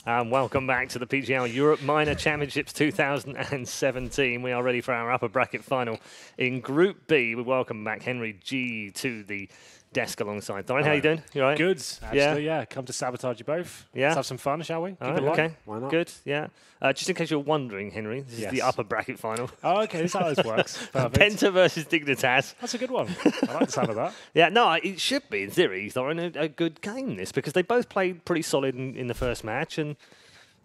Welcome back to the PGL Europe Minor Championships 2017. We are ready for our upper bracket final in Group B. We welcome back Henry G to the desk alongside Thorin. How are you doing? You all right? Good, actually, yeah. Come to sabotage you both. Yeah. Let's have some fun, shall we? Keep it light. Okay. Why not? Good, yeah. Just in case you're wondering, Henry, this is the upper bracket final. Oh, okay, this is how this works. Perfect. Penta versus Dignitas. That's a good one. I like the sound of that. Yeah, no, it should be, in theory, Thorin, a good game, this, because they both played pretty solid in the first match, and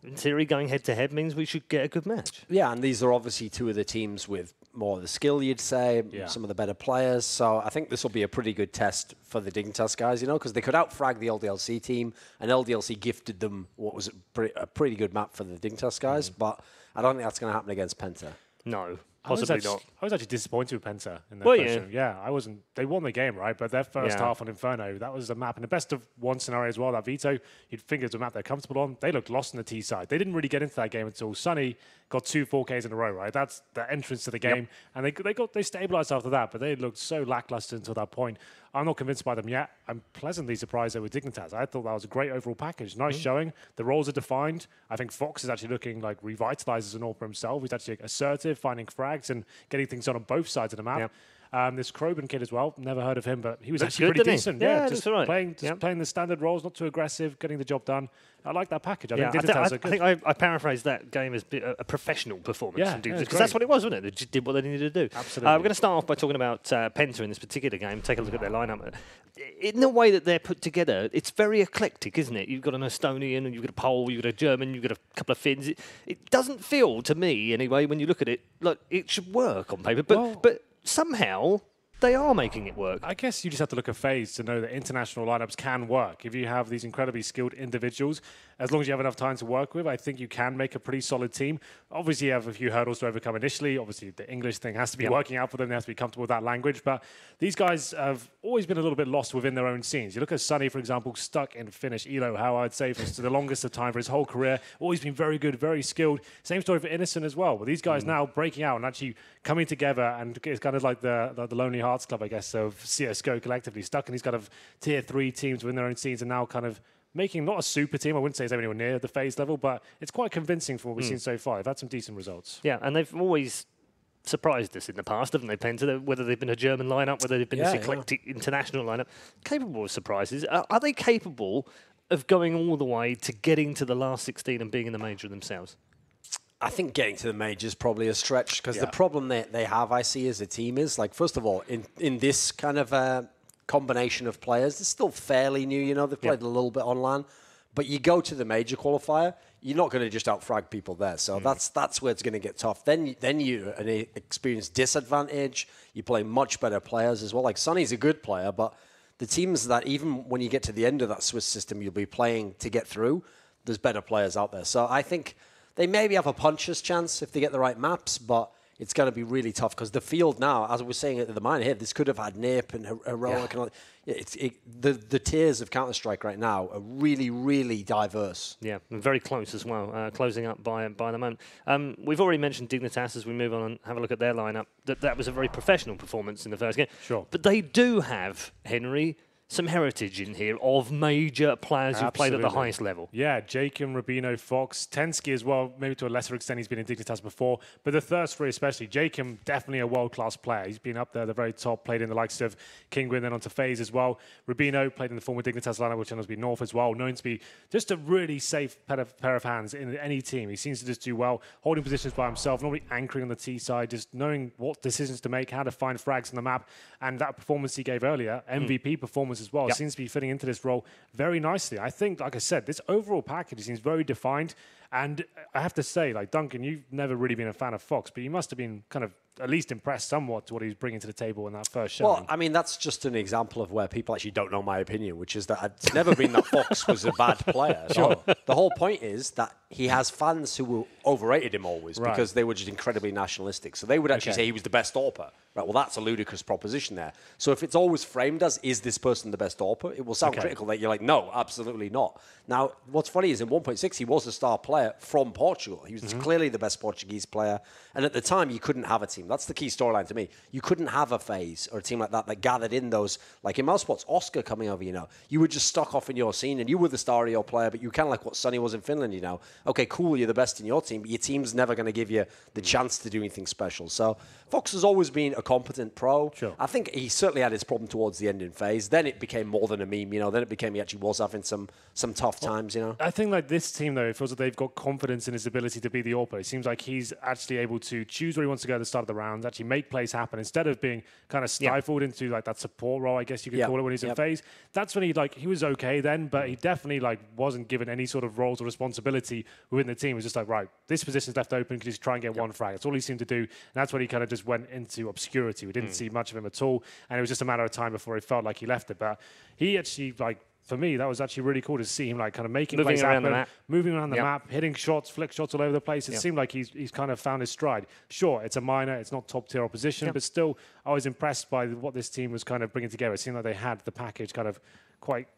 in theory, going head-to-head means we should get a good match. Yeah, and these are obviously two of the teams with more of the skill, you'd say, some of the better players. So I think this will be a pretty good test for the Dignitas guys, you know, because they could outfrag the LDLC team, and LDLC gifted them what was a pretty good map for the Dignitas guys, but I don't think that's going to happen against Penta. No. Possibly not. I was actually disappointed with Penta in their first show. Yeah, I wasn't. They won the game, right? But their first half on Inferno, that was a map in the best of one scenario as well. That Veto, you'd think it was a map they're comfortable on. They looked lost on the T side. They didn't really get into that game until Sunny got 2 4Ks in a row, right? That's the entrance to the game, and they stabilized after that. But they looked so lackluster until that point. I'm not convinced by them yet. I'm pleasantly surprised they were Dignitas. I thought that was a great overall package. Nice showing. The roles are defined. I think Fox is actually looking like revitalized as an AWPer himself. He's actually assertive, finding frags and getting things on both sides of the map. This Kroban kid as well. Never heard of him, but he was actually pretty decent. Yeah, just right. playing the standard roles, not too aggressive, getting the job done. I like that package. I think Dignitas are good. I think I paraphrased that game as a professional performance. Because that's what it was, wasn't it? They just did what they needed to do. Absolutely. We're going to start off by talking about Penta in this particular game. Take a look at their lineup. In the way that they're put together, it's very eclectic, isn't it? You've got an Estonian, and you've got a Pole, you've got a German, you've got a couple of Finns. It doesn't feel, to me anyway, when you look at it, like it should work on paper. But somehow they are making it work. I guess you just have to look at FaZe to know that international lineups can work. If you have these incredibly skilled individuals, as long as you have enough time to work with, I think you can make a pretty solid team. Obviously, you have a few hurdles to overcome initially. Obviously, the English thing has to be working out for them. They have to be comfortable with that language. But these guys have always been a little bit lost within their own scenes. You look at Sunny, for example, stuck in Finnish ELO, how I'd say for the longest of time for his whole career. Always been very good, very skilled. Same story for Innocent as well. But these guys now breaking out and actually coming together, and it's kind of like the Lonely Hearts Club, I guess, of CSGO collectively, stuck in these kind of tier 3 teams within their own scenes and now kind of making not a super team. I wouldn't say it's anywhere near the FaZe level, but it's quite convincing from what we've seen so far. They've had some decent results. Yeah, and they've always surprised us in the past, haven't they, Penta? Whether they've been a German lineup, whether they've been this eclectic international lineup. Capable of surprises. Are they capable of going all the way to getting to the last 16 and being in the major themselves? I think getting to the major is probably a stretch, because the problem they have, I see, as a team is, like, first of all, in this kind of combination of players, they're still fairly new, you know, they've played a little bit on LAN, but you go to the major qualifier, you're not going to just outfrag people there, so that's where it's going to get tough. Then you're an experienced disadvantage, you play much better players as well. Like, Sonny's a good player, but the teams that, even when you get to the end of that Swiss system you'll be playing to get through, there's better players out there. So I think they maybe have a puncher's chance if they get the right maps, but it's going to be really tough, because the field now, as we were saying at the minor here, this could have had NIP and Heroic. And all, the tiers of Counter-Strike right now are really, really diverse. Yeah, and very close as well, closing up by the moment. We've already mentioned Dignitas as we move on and have a look at their lineup. That was a very professional performance in the first game. Sure. But they do have, Henry, some heritage in here of major players who've played at the highest level. Yeah, Jacob, Rubino, Fox, Tensky as well, maybe to a lesser extent he's been in Dignitas before, but the Thirst 3 especially, Jacob, definitely a world-class player. He's been up there at the very top, played in the likes of Kingwin, then onto FaZe as well. Rubino played in the former Dignitas lineup, which knows to be North as well, known to be just a really safe pair of hands in any team. He seems to just do well, holding positions by himself, normally anchoring on the T side, just knowing what decisions to make, how to find frags on the map, and that performance he gave earlier, MVP performance as well, seems to be fitting into this role very nicely. I think, like I said, this overall package seems very defined. And I have to say, like, Duncan, you've never really been a fan of Fox, but you must have been kind of at least impressed somewhat to what he was bringing to the table in that first show. Well, I mean, that's just an example of where people actually don't know my opinion, which is that it's never been that Fox was a bad player. Sure. The whole point is that he has fans who overrated him always because they were just incredibly nationalistic. So they would actually say he was the best AWPer. Right, well, that's a ludicrous proposition there. So if it's always framed as, is this person the best AWPer? It will sound critical that you're like, no, absolutely not. Now, what's funny is in 1.6, he was a star player. player from Portugal. He was clearly the best Portuguese player. And at the time, you couldn't have a team. That's the key storyline to me. You couldn't have a phase or a team like that gathered in those, like in Mousesports, Oscar coming over, you were just stuck off in your scene and you were the star of your player, but you kind of like what Sonny was in Finland, Okay, cool, you're the best in your team, but your team's never going to give you the chance to do anything special. So Fox has always been a competent pro. Sure. I think he certainly had his problem towards the ending phase. Then it became more than a meme, Then it became he actually was having some tough times, I think like this team, though, it feels like they've got confidence in his ability to be the AWPer. It seems like he's actually able to choose where he wants to go at the start of the round, actually make plays happen instead of being kind of stifled into like that support role, I guess you could call it, when he's in phase. That's when he was okay then, but he definitely wasn't given any sort of roles or responsibility within the team. It was just like, right, this position's left open, can you just try and get one frag? That's all he seemed to do. And that's when he kind of just went into obscurity. We didn't see much of him at all, and it was just a matter of time before he felt like he left it. But he actually, for me, that was actually really cool to see him kind of making plays happen, moving around the map, hitting shots, flick shots all over the place. It seemed like he's kind of found his stride. Sure, it's a minor, it's not top tier opposition, but still, I was impressed by what this team was kind of bringing together. It seemed like they had the package quite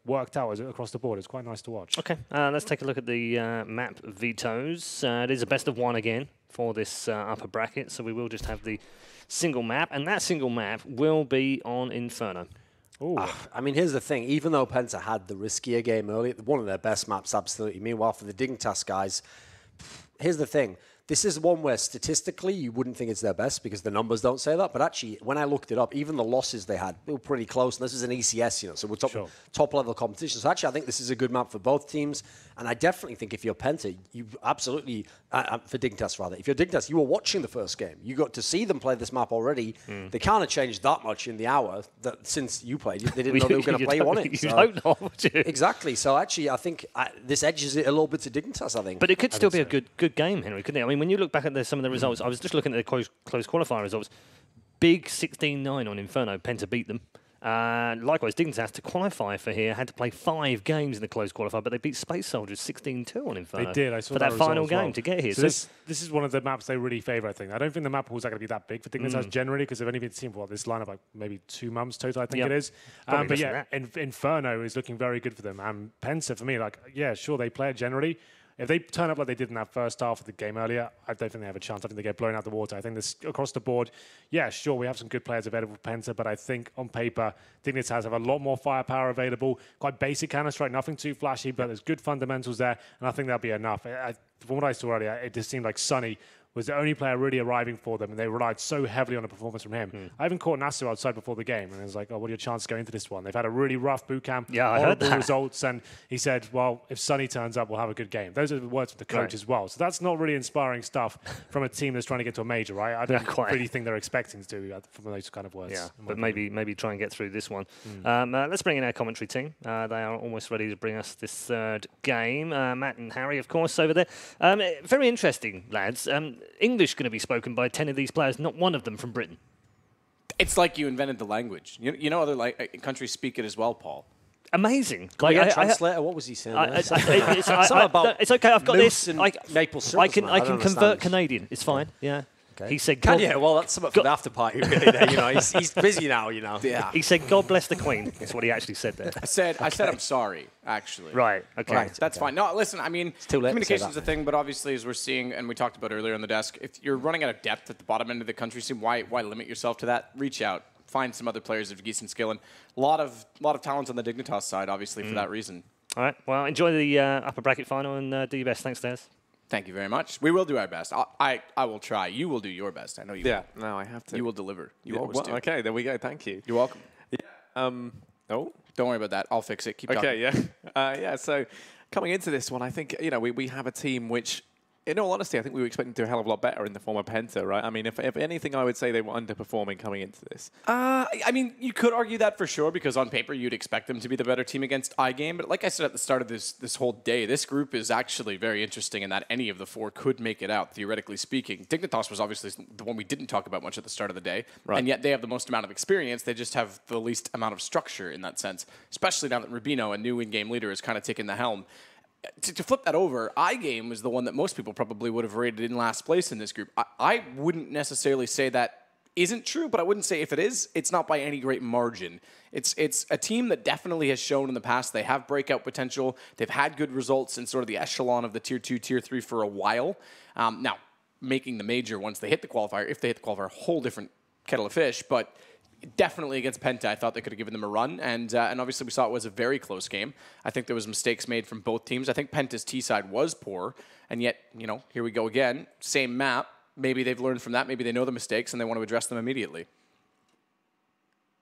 worked out across the board. It's quite nice to watch. Okay, let's take a look at the map vetoes. It is a best of one again for this upper bracket, so we will just have the single map, and that single map will be on Inferno. Here's the thing. Even though Penta had the riskier game early, one of their best maps, absolutely. Meanwhile, for the Dignitas guys, here's the thing. This is one where statistically you wouldn't think it's their best because the numbers don't say that. But actually, when I looked it up, even the losses they had, they were pretty close. And this is an ECS, so we're top-level competition. So actually, I think this is a good map for both teams. And I definitely think if you're Penta, you absolutely, for Dignitas rather, if you're Dignitas, you were watching the first game. You got to see them play this map already. They can't have changed that much in the hour that since you played. They didn't know they were going to play on it. You don't know, would you? Exactly. So actually, I think this edges it a little bit to Dignitas, I think. But it could still be a good game, Henry, couldn't it? I mean, when you look back at some of the results, I was just looking at the close qualifier results. Big 16-9 on Inferno. Penta beat them. Likewise, Dignitas to qualify for here had to play 5 games in the close qualifier, but they beat Space Soldiers 16-2 on Inferno. They did. I saw for that final game to get here. So this is one of the maps they really favour, I think. I don't think the map pools are going to be that big for Dignitas generally because they've only been seen for this lineup maybe 2 months total, I think it is. But yeah, Inferno is looking very good for them. And Penta, for me, sure, they play it generally. If they turn up like they did in that first half of the game earlier, I don't think they have a chance. I think they get blown out the water. I think this across the board, sure, we have some good players available for Penta, but I think on paper, Dignitas have a lot more firepower available. Quite basic Counter-Strike, nothing too flashy, but there's good fundamentals there, and I think that'll be enough. From what I saw earlier, it just seemed like Sonny was the only player really arriving for them, and they relied so heavily on the performance from him. I even caught Nasser outside before the game, and I was like, what are your chances going into this one? They've had a really rough boot camp, horrible results, and he said, well, if Sonny turns up, we'll have a good game. Those are the words from the coach as well. So that's not really inspiring stuff from a team that's trying to get to a major, right? I don't really think they're expecting to do from those kind of words. Yeah, but maybe try and get through this one. Let's bring in our commentary team. They are almost ready to bring us this third game. Matt and Harry, of course, over there. Very interesting, lads. English going to be spoken by 10 of these players, not one of them from Britain. It's like you invented the language. You know other countries speak it as well, Paul. Amazing. Translator, what was he saying? It's okay, I've got this. Maple syrup. I can convert Canadian. It's fine. Yeah. Okay. He said, well, that's something for the after party. Really, he's busy now. Yeah. He said, "God bless the Queen." That's what he actually said there. I said I'm sorry. Actually. Right. Okay. Right. That's fine. No, listen. I mean, communication's a a thing, but obviously, as we're seeing, and we talked about earlier on the desk, if you're running out of depth at the bottom end of the country scene, why limit yourself to that? Reach out. Find some other players of decent skill, and a lot of talent on the Dignitas side, obviously, for that reason. All right. Well, enjoy the upper bracket final and do your best. Thanks, Des. Thank you very much. We will do our best. I will try. You will do your best. I know you will. Yeah, no, I have to. You will deliver. You always do. Okay, there we go. Thank you. You're welcome. Yeah. Don't worry about that. I'll fix it. Keep talking. Okay, yeah. So coming into this one, I think, we have a team which, in all honesty, I think we were expecting to do a hell of a lot better in the form of Penta, right? I mean, if anything, I would say they were underperforming coming into this. I mean, you could argue that for sure, because on paper, you'd expect them to be the better team against iGame. But like I said at the start of this whole day, this group is actually very interesting in that any of the 4 could make it out, theoretically speaking. Dignitas was obviously the one we didn't talk about much at the start of the day. Right. And yet they have the most amount of experience. They just have the least amount of structure in that sense, especially now that Rubino, a new in-game leader, has kind of taken the helm. To flip that over, iGame was the one that most people probably would have rated in last place in this group. I wouldn't necessarily say that isn't true, but I wouldn't say if it is, it's not by any great margin. It's a team that definitely has shown in the past they have breakout potential. They've had good results in sort of the echelon of the Tier 2, Tier 3 for a while. Now, making the major once they hit the qualifier, if they hit the qualifier, a whole different kettle of fish, but definitely against Penta, I thought they could have given them a run, and obviously we saw it was a very close game. I think there was mistakes made from both teams. I think Penta's T side was poor, and yet, you know, here we go again, same map. Maybe they've learned from that. Maybe they know the mistakes and they want to address them immediately.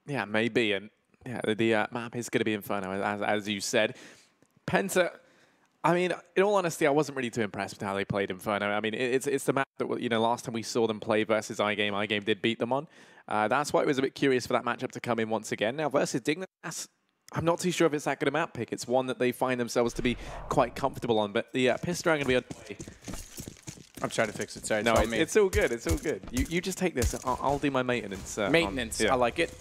Yeah, maybe. And yeah, the map is going to be Inferno, as you said. Penta, I mean, in all honesty, I wasn't really too impressed with how they played Inferno. I mean, it's the map that, you know, last time we saw them play versus iGame did beat them on. That's why it was a bit curious for that matchup to come in once again. Now, versus Dignitas, I'm not too sure if it's that good a map pick. It's one that they find themselves to be quite comfortable on. But the pistol are going to be on the way. I'm trying to fix it. Sorry, no, it's all good. It's all good. You just take this. I'll do my maintenance. Maintenance. Yeah. I like it.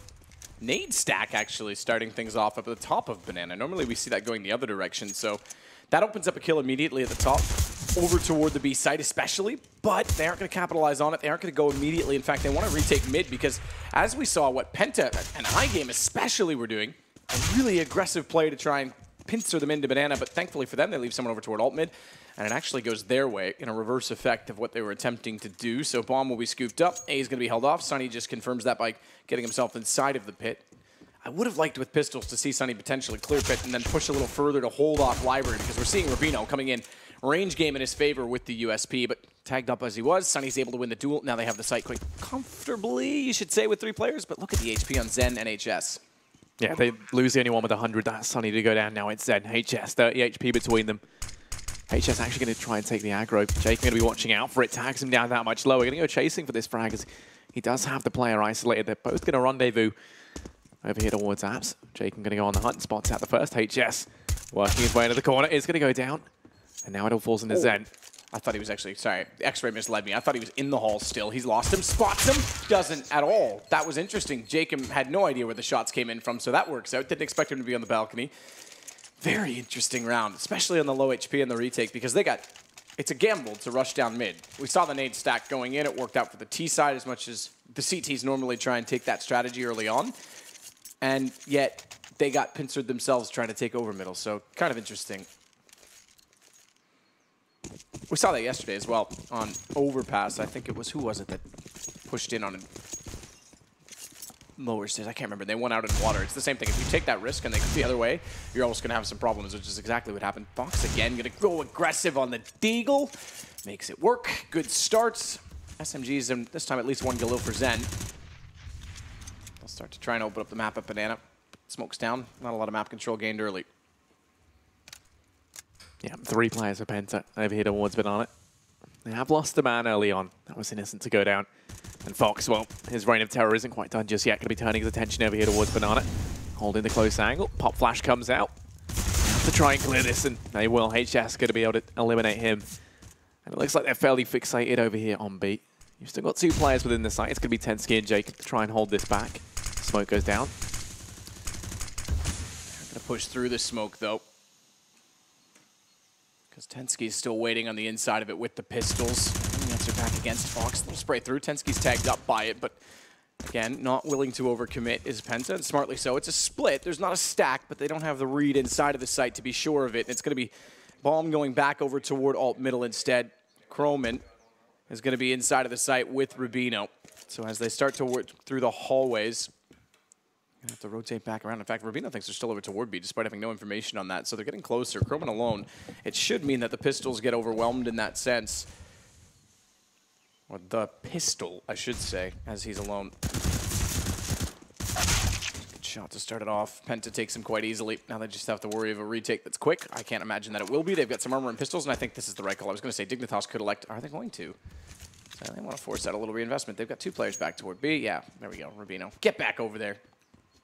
Nade stack actually starting things off up at the top of Banana. Normally we see that going the other direction. So that opens up a kill immediately at the top, over toward the B site especially. But they aren't going to capitalize on it. They aren't going to go immediately. In fact, they want to retake mid because as we saw what Penta and iGame especially were doing, a really aggressive play to try and pincer them into Banana. But thankfully for them, they leave someone over toward alt mid. And it actually goes their way in a reverse effect of what they were attempting to do. So Bomb will be scooped up. A is going to be held off. Sunny just confirms that by getting himself inside of the pit. I would have liked with pistols to see Sunny potentially clear pit and then push a little further to hold off Library because we're seeing Rubino coming in range game in his favor with the USP. But tagged up as he was, Sunny's able to win the duel. Now they have the site quite comfortably, you should say, with 3 players. But look at the HP on Zen and HS. Yeah, they lose the only one with 100. That's Sunny to go down now. It's Zen, HS, 30 HP between them. HS actually going to try and take the aggro. Jake going to be watching out for it. Tags him down that much lower. Going to go chasing for this frag as he does have the player isolated. They're both going to rendezvous over here towards Apps. Jake going to go on the hunt. Spots out the first. HS working his way into the corner. Is going to go down. And now it all falls into Zen. I thought he was actually, sorry, the X-ray misled me. I thought he was in the hall still. He's lost him, spots him, doesn't at all. That was interesting. Jacob had no idea where the shots came in from, so that works out. Didn't expect him to be on the balcony. Very interesting round, especially on the low HP and the retake, because it's a gamble to rush down mid. We saw the nade stack going in. It worked out for the T side as much as the CTs normally try and take that strategy early on. And yet, they got pincered themselves trying to take over middle, so kind of interesting. We saw that yesterday as well on Overpass. I think it was, who was it that pushed in on it? Lower stairs, I can't remember. They went out in water. It's the same thing. If you take that risk and they go the other way, you're almost going to have some problems, which is exactly what happened. Fox again going to go aggressive on the Deagle. Makes it work. Good starts. SMGs, and this time at least 1 Galil for Zen. They'll start to try and open up the map at Banana. Smokes down. Not a lot of map control gained early. Yeah, 3 players for Penta over here towards Banana. They have lost the man early on. That was innocent to go down. And Fox, well, his reign of terror isn't quite done just yet. Going to be turning his attention over here towards Banana. Holding the close angle. Pop flash comes out. Have to try and clear this, and they will. HS going to be able to eliminate him. And it looks like they're fairly fixated over here on B. You've still got 2 players within the site. It's going to be Tensky and Jake to try and hold this back. Smoke goes down. Going to push through the smoke, though. Because Tensky's still waiting on the inside of it with the pistols. Answer back against Fox. They'll spray through. Tensky's tagged up by it, but again, not willing to overcommit is Penta, and smartly so. It's a split. There's not a stack, but they don't have the read inside of the site to be sure of it. And it's going to be Bomb going back over toward alt middle instead. Croman is going to be inside of the site with Rubino. So as they start to work through the hallways, going to have to rotate back around. In fact, Rubino thinks they're still over toward B, despite having no information on that. So they're getting closer. Croman alone. It should mean that the pistols get overwhelmed in that sense. Or the pistol, I should say, as he's alone. Good shot to start it off. Penta takes him quite easily. Now they just have to worry of a retake that's quick. I can't imagine that it will be. They've got some armor and pistols, and I think this is the right call. I was going to say Dignitas could elect. Are they going to? So they want to force out a little reinvestment. They've got 2 players back toward B. Yeah, there we go. Rubino. Get back over there.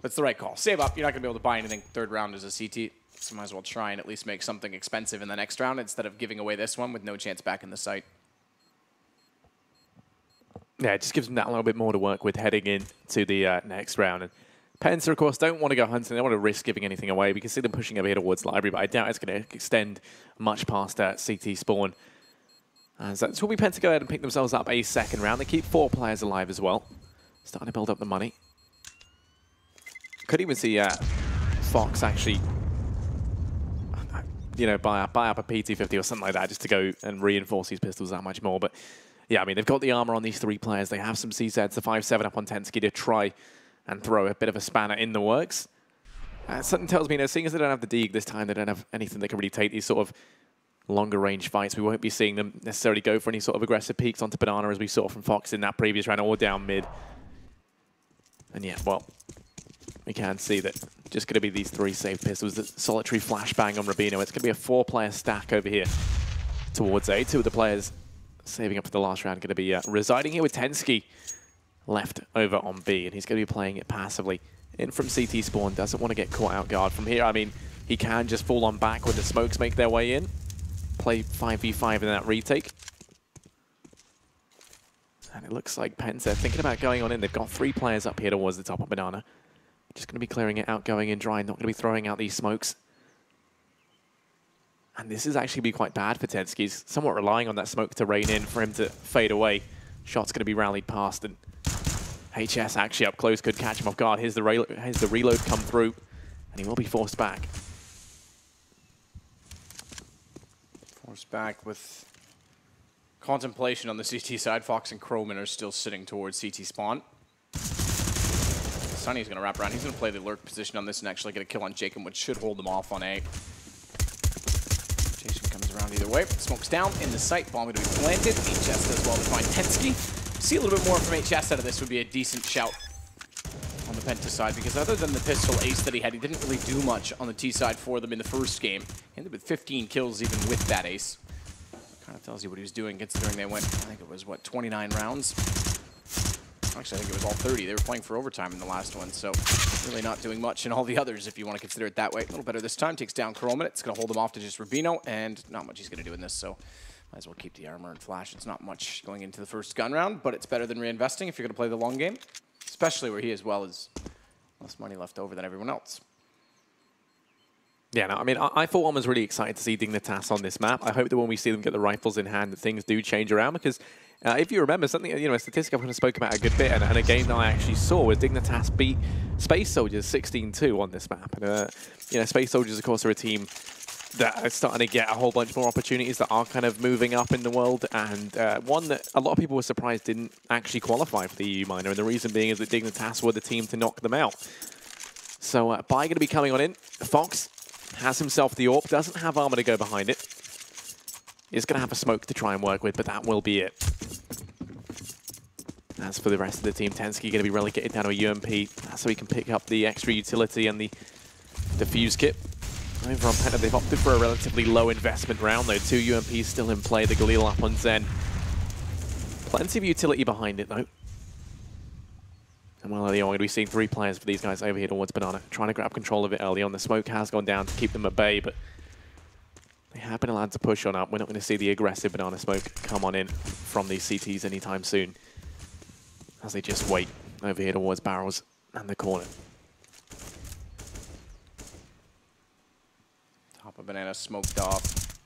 That's the right call. Save up. You're not going to be able to buy anything. 3rd round is a CT. So might as well try and at least make something expensive in the next round instead of giving away this one with no chance back in the site. Yeah, it just gives them that a little bit more to work with heading into the next round. And Penta, of course, don't want to go hunting. They don't want to risk giving anything away. We can see them pushing over here towards Library, but I doubt it's going to extend much past CT spawn. So that's will be Penta go ahead and pick themselves up a 2nd round. They keep 4 players alive as well. Starting to build up the money. Could even see Fox actually, you know, buy up a PT-50 or something like that just to go and reinforce these pistols that much more. But yeah, I mean, they've got the armor on these 3 players. They have some CZs, the 5-7 up on Tensky to try and throw a bit of a spanner in the works. Something tells me, you know, seeing as they don't have the Deeg this time, they don't have anything that can really take these sort of longer range fights. We won't be seeing them necessarily go for any sort of aggressive peeks onto Banana as we saw from Fox in that previous round or down mid. And yeah, well, we can see that just going to be these 3 safe pistols. The solitary flashbang on Rubino. It's going to be a 4-player stack over here towards A. 2 of the players saving up for the last round going to be residing here with Tensky left over on B. And he's going to be playing it passively. In from CT spawn, doesn't want to get caught out guard from here. I mean, he can just fall on back when the smokes make their way in. Play 5v5 in that retake. And it looks like Penta thinking about going on in. They've got 3 players up here towards the top of Banana. Just going to be clearing it out, going in dry, not going to be throwing out these smokes. And this is actually be quite bad for Tensky. He's somewhat relying on that smoke to rain in for him to fade away. Shot's going to be rallied past, and HS actually up close could catch him off guard. Here's the reload come through, and he will be forced back. Forced back with contemplation on the CT side. Fox and Croman are still sitting towards CT spawn. Sunny's going to wrap around. He's going to play the lurk position on this and actually get a kill on Jacob, which should hold them off on A. Rotation comes around either way. Smoke's down in the sight. Bomb going to be planted. HS does well to find Tensky. See a little bit more from HS out of this would be a decent shout on the Penta side, because other than the pistol ace that he had, he didn't really do much on the T side for them in the first game. He ended with 15 kills even with that ace. Kind of tells you what he was doing considering they went, I think it was, what, 29 rounds? Actually, I think it was all 30. They were playing for overtime in the last one, so really not doing much in all the others if you want to consider it that way. A little better this time. Takes down Croman. It's going to hold him off to just Rubino, and not much he's going to do in this, so might as well keep the armor and flash. It's not much going into the first gun round, but it's better than reinvesting if you're going to play the long game, especially where he as well has less money left over than everyone else. Yeah, no, I mean, I for one was really excited to see Dignitas on this map. I hope that when we see them get the rifles in hand, that things do change around, because if you remember, something, you know, a statistic I've kind of spoken about a good bit, and a game that I actually saw was Dignitas beat Space Soldiers 16-2 on this map. And, you know, Space Soldiers, of course, are a team that are starting to get a whole bunch more opportunities that are kind of moving up in the world, and one that a lot of people were surprised didn't actually qualify for the EU minor, and the reason being is that Dignitas were the team to knock them out. So Bai going to be coming on in. Fox has himself the AWP, doesn't have armor to go behind it. Is going to have a smoke to try and work with, but that will be it. As for the rest of the team, Tensky going to be relegated down to a UMP, so he can pick up the extra utility and the defuse kit. Over on Penta, they've opted for a relatively low investment round, though. 2 UMPs still in play, the Galil up on Zen. Plenty of utility behind it, though. And well, early on, we're going to be seeing 3 players for these guys over here towards Banana, trying to grab control of it early on. The smoke has gone down to keep them at bay, but they have been allowed to push on up. We're not going to see the aggressive Banana smoke come on in from these CTs anytime soon, as they just wait over here towards barrels and the corner. Top of Banana smoked off.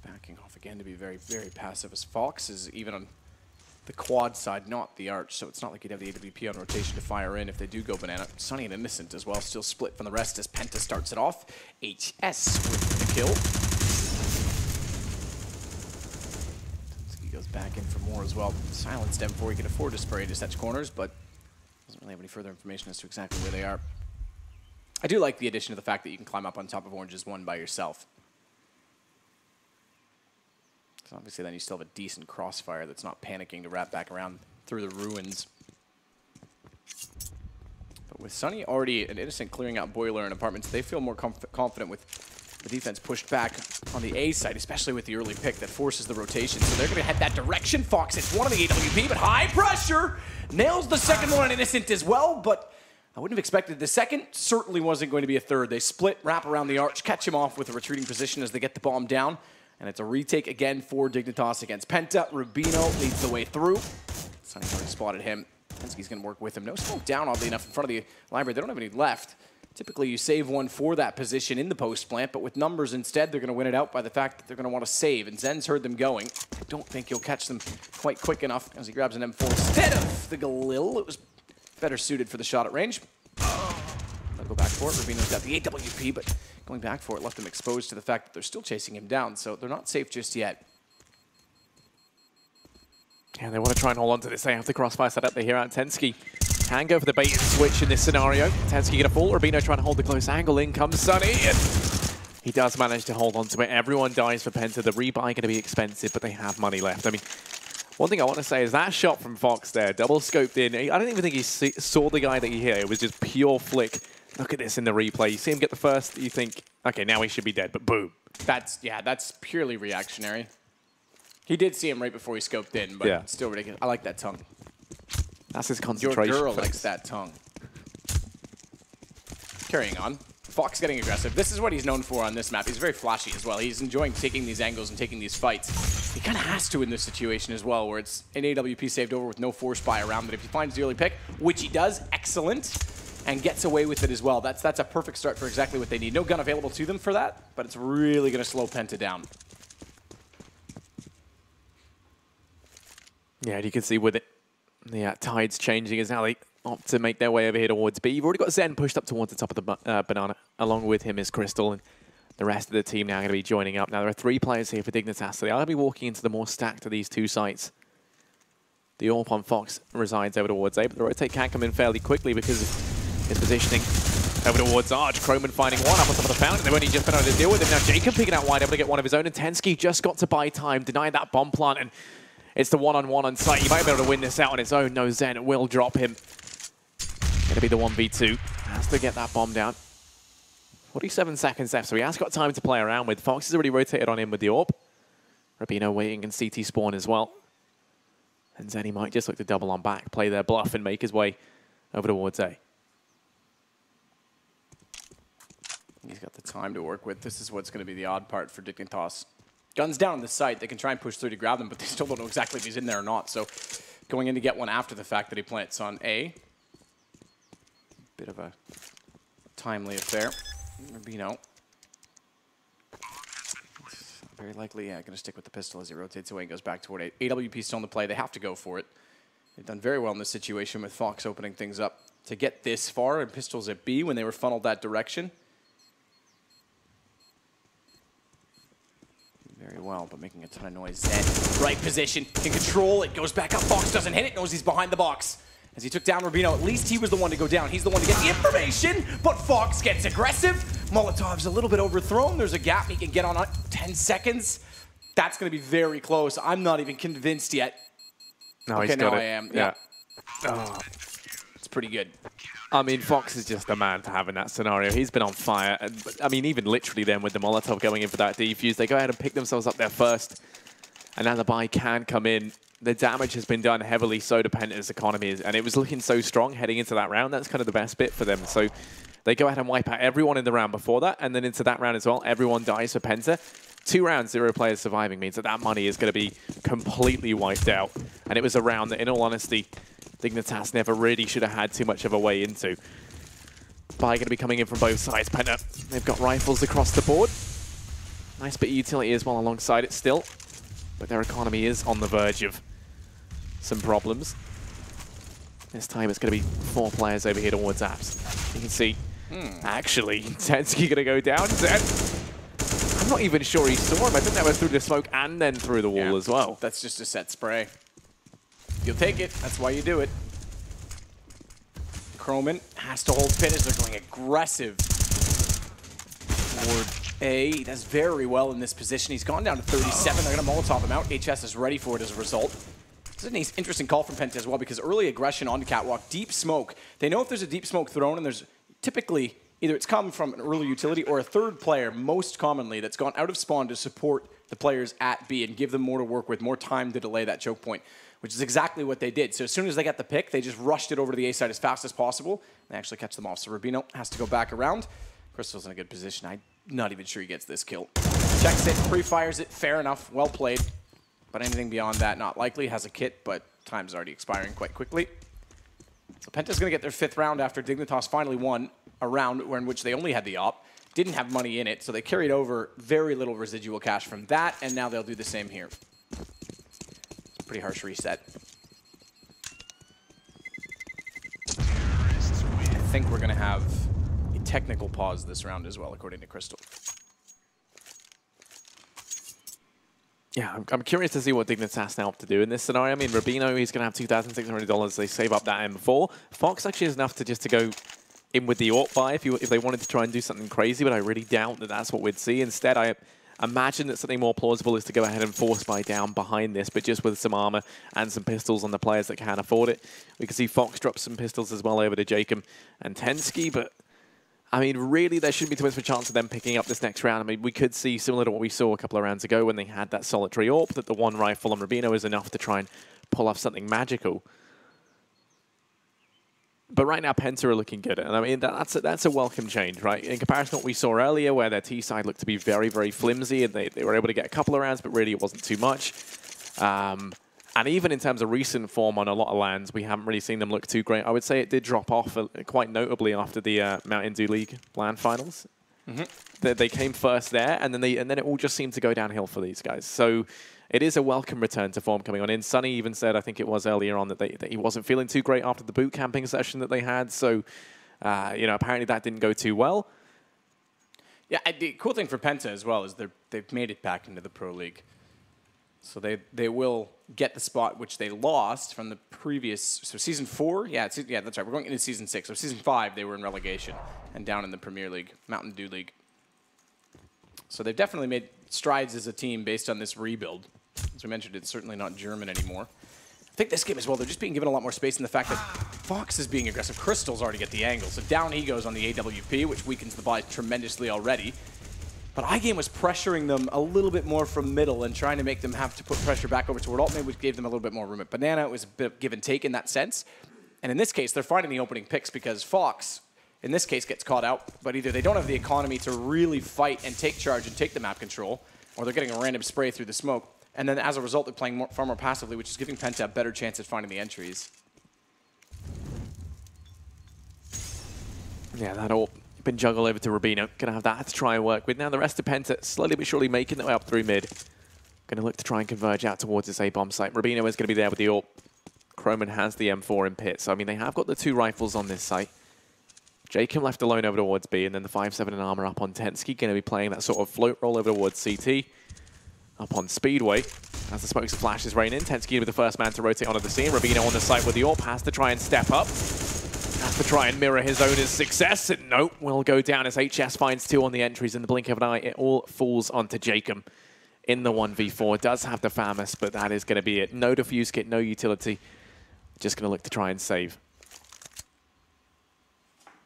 Backing off again to be very, very passive, as Fox is even on the quad side, not the arch, so it's not like you'd have the AWP on rotation to fire in if they do go Banana. Sunny and Innocent as well, still split from the rest as Penta starts it off. HS with the kill. He goes back in for more as well. Silenced M4, he can afford to spray to such corners, but doesn't really have any further information as to exactly where they are. I do like the addition of the fact that you can climb up on top of Orange's 1 by yourself. So obviously then you still have a decent crossfire that's not panicking to wrap back around through the ruins. But with Sunny already and Innocent clearing out Boiler and apartments, they feel more confident with the defense pushed back on the A side, especially with the early pick that forces the rotation. So they're going to head that direction. Fox hits one of the AWP, but high pressure. Nails the second one on Innocent as well, but I wouldn't have expected the second. Certainly wasn't going to be a third. They split, wrap around the arch, catch him off with a retreating position as they get the bomb down. And it's a retake again for Dignitas against Penta. Rubino leads the way through. Sunny's already spotted him. Tensky's going to work with him. No smoke down, oddly enough, in front of the library. They don't have any left. Typically, you save one for that position in the post plant, but with numbers instead, they're going to win it out by the fact that they're going to want to save. And Zen's heard them going. I don't think he'll catch them quite quick enough as he grabs an M4 instead of the Galil. It was better suited for the shot at range. They'll go back for it. Rubino's got the AWP, but going back for it left them exposed to the fact that they're still chasing him down, so they're not safe just yet. Yeah, they want to try and hold on to this. They have the crossfire set up. They hear out Tensky. Can go for the bait and switch in this scenario. Tensky going to fall. Rubino trying to hold the close angle. In comes Sunny. And he does manage to hold on to it. Everyone dies for Penta. The rebuy going to be expensive, but they have money left. I mean, one thing I want to say is that shot from Fox there, double scoped in. I don't even think he saw the guy that he hit. It was just pure flick. Look at this in the replay. You see him get the first, you think, okay, now he should be dead, but boom. That's purely reactionary. He did see him right before he scoped in, but it's still ridiculous. I like that tongue. That's his concentration. Your girl likes that tongue. Carrying on. Fox getting aggressive. This is what he's known for on this map. He's very flashy as well. He's enjoying taking these angles and taking these fights. He kind of has to in this situation as well, where it's an AWP saved over with no force buy around. But if he finds the early pick, which he does, excellent, and gets away with it as well. That's a perfect start for exactly what they need. No gun available to them for that, but it's really going to slow Penta down. Yeah, and you can see with it, the tides changing as now they opt to make their way over here towards B. You've already got Zen pushed up towards the top of the banana. Along with him is Crystal, and the rest of the team now going to be joining up. Now, there are 3 players here for Dignitas, so they are going to be walking into the more stacked of these 2 sites. The AWP on Fox resides over towards A, but the rotate can come in fairly quickly because of his positioning over towards Arch. Croman finding one up on top of the fountain. They've only just been able to deal with it. Now, Jacob picking out wide, able to get one of his own, and Tensky just got to buy time, denied that bomb plant, and it's the one-on-one on site. He might be able to win this out on his own. No, Zen will drop him. Going to be the 1v2. Has to get that bomb down. 47 seconds left, so he has got time to play around with. Fox has already rotated on him with the AWP. Rubino waiting in CT spawn as well. And Zen, he might just look to double on back, play their bluff, and make his way over towards A. He's got the time to work with. This is what's going to be the odd part for Dignitas. Guns down on the site. They can try and push through to grab them, but they still don't know exactly if he's in there or not. So going in to get one after the fact that he plants on A. Bit of a timely affair. Rubino. Very likely, going to stick with the pistol as he rotates away and goes back toward A. AWP still in the play. They have to go for it. They've done very well in this situation with Fox opening things up to get this far, and pistols at B when they were funneled that direction. Very well, but making a ton of noise. Zen, right position, can control it, goes back up. Fox doesn't hit it, knows he's behind the box. As he took down Rubino, at least he was the one to go down. He's the one to get the information, but Fox gets aggressive. Molotov's a little bit overthrown. There's a gap he can get on 10 seconds. That's going to be very close. I'm not even convinced yet. No, okay, he's got now it. I am. Yeah. Oh. It's pretty good. I mean, Fox is just a man to have in that scenario. He's been on fire. And, I mean, even literally then with the Molotov going in for that defuse, they go ahead and pick themselves up there first. And now the buy can come in. The damage has been done heavily so to Penta's economy, and it was looking so strong heading into that round. That's kind of the best bit for them. So they go ahead and wipe out everyone in the round before that, and then into that round as well. Everyone dies for Penta. 2 rounds, 0 players surviving means that money is going to be completely wiped out. And it was a round that, in all honesty, Dignitas never really should have had too much of a way into. Buy going to be coming in from both sides. Penta, they've got rifles across the board. Nice bit of utility as well alongside it still. But their economy is on the verge of some problems. This time it's going to be 4 players over here towards Apps. You can see, actually, Tensky going to go down. I'm not even sure he saw him. I think that was through the smoke and then through the wall as well. That's just a set spray. You'll take it. That's why you do it. Croman has to hold pit as they're going aggressive toward A. He does very well in this position. He's gone down to 37. They're going to Molotov him out. HS is ready for it as a result. This is an interesting call from Penta as well, because early aggression onto Catwalk, deep smoke. They know if there's a deep smoke thrown, and there's typically either it's come from an early utility or a third player, most commonly, that's gone out of spawn to support the players at B and give them more to work with, more time to delay that choke point, which is exactly what they did. So as soon as they got the pick, they just rushed it over to the A side as fast as possible. They actually catch them off. So Rubino has to go back around. Crystal's in a good position. I'm not even sure he gets this kill. Checks it, pre-fires it, fair enough, well played. But anything beyond that, not likely. Has a kit, but time's already expiring quite quickly. So Penta's going to get their 5th round after Dignitas finally won a round in which they only had the op, didn't have money in it, so they carried over very little residual cash from that, and now they'll do the same here. Pretty harsh reset. I think we're going to have a technical pause this round as well, according to Crystal. Yeah, I'm curious to see what Dignitas now have to do in this scenario. I mean, Rubino, he's going to have $2,600. They save up that M4. Fox actually is enough to go in with the AWP buy if they wanted to try and do something crazy, but I really doubt that that's what we'd see. Instead, I imagine that something more plausible is to go ahead and force buy down behind this, but just with some armor and some pistols on the players that can afford it. We can see Fox drop some pistols as well over to Jacob and Tensky, but I mean, really, there shouldn't be too much of a chance of them picking up this next round. I mean, we could see, similar to what we saw a couple of rounds ago when they had that solitary AWP, that the one rifle on Rubino is enough to try and pull off something magical. But right now, Penta are looking good. And I mean, that's a welcome change, right? In comparison to what we saw earlier, where their T side looked to be very, very flimsy, and they were able to get a couple of rounds, but really it wasn't too much. And even in terms of recent form on a lot of lands, we haven't really seen them look too great. I would say it did drop off quite notably after the Mountain Dew League LAN finals. They came first there, and then it all just seemed to go downhill for these guys. So it is a welcome return to form coming on in. Sonny even said, I think it was earlier on, that he wasn't feeling too great after the boot camping session that they had. So, you know, apparently that didn't go too well. Yeah, the cool thing for Penta as well is they've made it back into the Pro League. So they will get the spot which they lost from the previous, so Season 4? Yeah, that's right. We're going into Season 6. So Season 5, they were in relegation and down in the Premier League, Mountain Dew League. So they've definitely made strides as a team based on this rebuild. As we mentioned, it's certainly not German anymore. I think this game as well, they're just being given a lot more space in the fact that Fox is being aggressive. Crystal's already get the angle. So down he goes on the AWP, which weakens the buy tremendously already. But iGame was pressuring them a little bit more from middle and trying to make them have to put pressure back over toward alt, which gave them a little bit more room. At Banana, it was a bit of give and take in that sense. And in this case, they're finding the opening picks because Fox, in this case, gets caught out. But either they don't have the economy to really fight and take charge and take the map control, or they're getting a random spray through the smoke. And then as a result, they're playing far more passively, which is giving Penta a better chance at finding the entries. Yeah, that all been juggled over to Rubino. Going to have that to try and work with. Now the rest of Penta slowly but surely making their way up through mid. Going to look to try and converge out towards this A-bomb site. Rubino is going to be there with the AWP. Croman has the M4 in pit. So, I mean, they have got the 2 rifles on this site. Jacob left alone over towards B, and then the 5-7 in armor up on Tensky. Going to be playing that sort of float roll over towards CT. Up on Speedway. As the smoke flashes rain in, Tensky will be the first man to rotate onto the scene. Rubino on the site with the AWP has to try and step up. Has to try and mirror his owner's success. And nope, will go down as HS finds 2 on the entries. In the blink of an eye, it all falls onto Jacob in the 1v4. Does have the Famous, but that is going to be it. No defuse kit, no utility. Just going to look to try and save.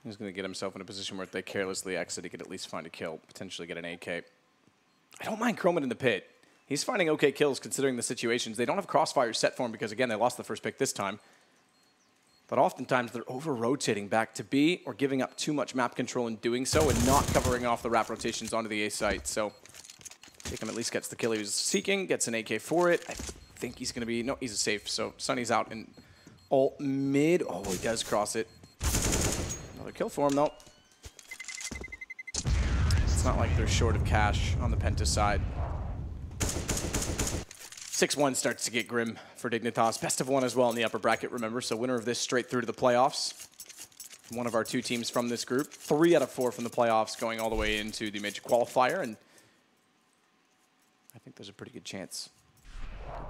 He's going to get himself in a position where if they carelessly exit, he could at least find a kill, potentially get an AK. I don't mind Croman in the pit. He's finding okay kills considering the situations. They don't have crossfire set for him because, again, they lost the first pick this time. But oftentimes they're over-rotating back to B or giving up too much map control in doing so and not covering off the wrap rotations onto the A site. So Jacob at least gets the kill he was seeking, gets an AK for it. I think he's going to be... No, he's safe. So Sonny's out in alt mid. Oh, he does cross it. Another kill for him, though. It's not like they're short of cash on the Penta side. 6-1 starts to get grim for Dignitas. Best of 1 as well in the upper bracket, remember. So winner of this straight through to the playoffs. One of our 2 teams from this group. 3 out of 4 from the playoffs going all the way into the major qualifier. And I think there's a pretty good chance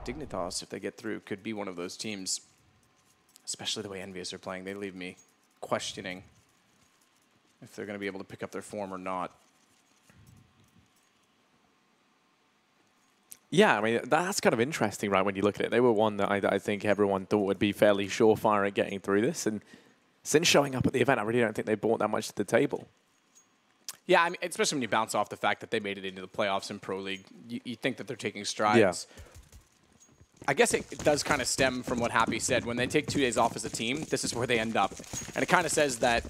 Dignitas, if they get through, could be one of those teams. Especially the way Envious are playing. They leave me questioning if they're going to be able to pick up their form or not. Yeah, I mean, that's kind of interesting, right, when you look at it. They were one that I think everyone thought would be fairly surefire at getting through this. And since showing up at the event, I really don't think they brought that much to the table. Yeah, I mean, especially when you bounce off the fact that they made it into the playoffs in Pro League. You think that they're taking strides. Yeah. I guess it does kind of stem from what Happy said. When they take 2 days off as a team, this is where they end up. And it kind of says that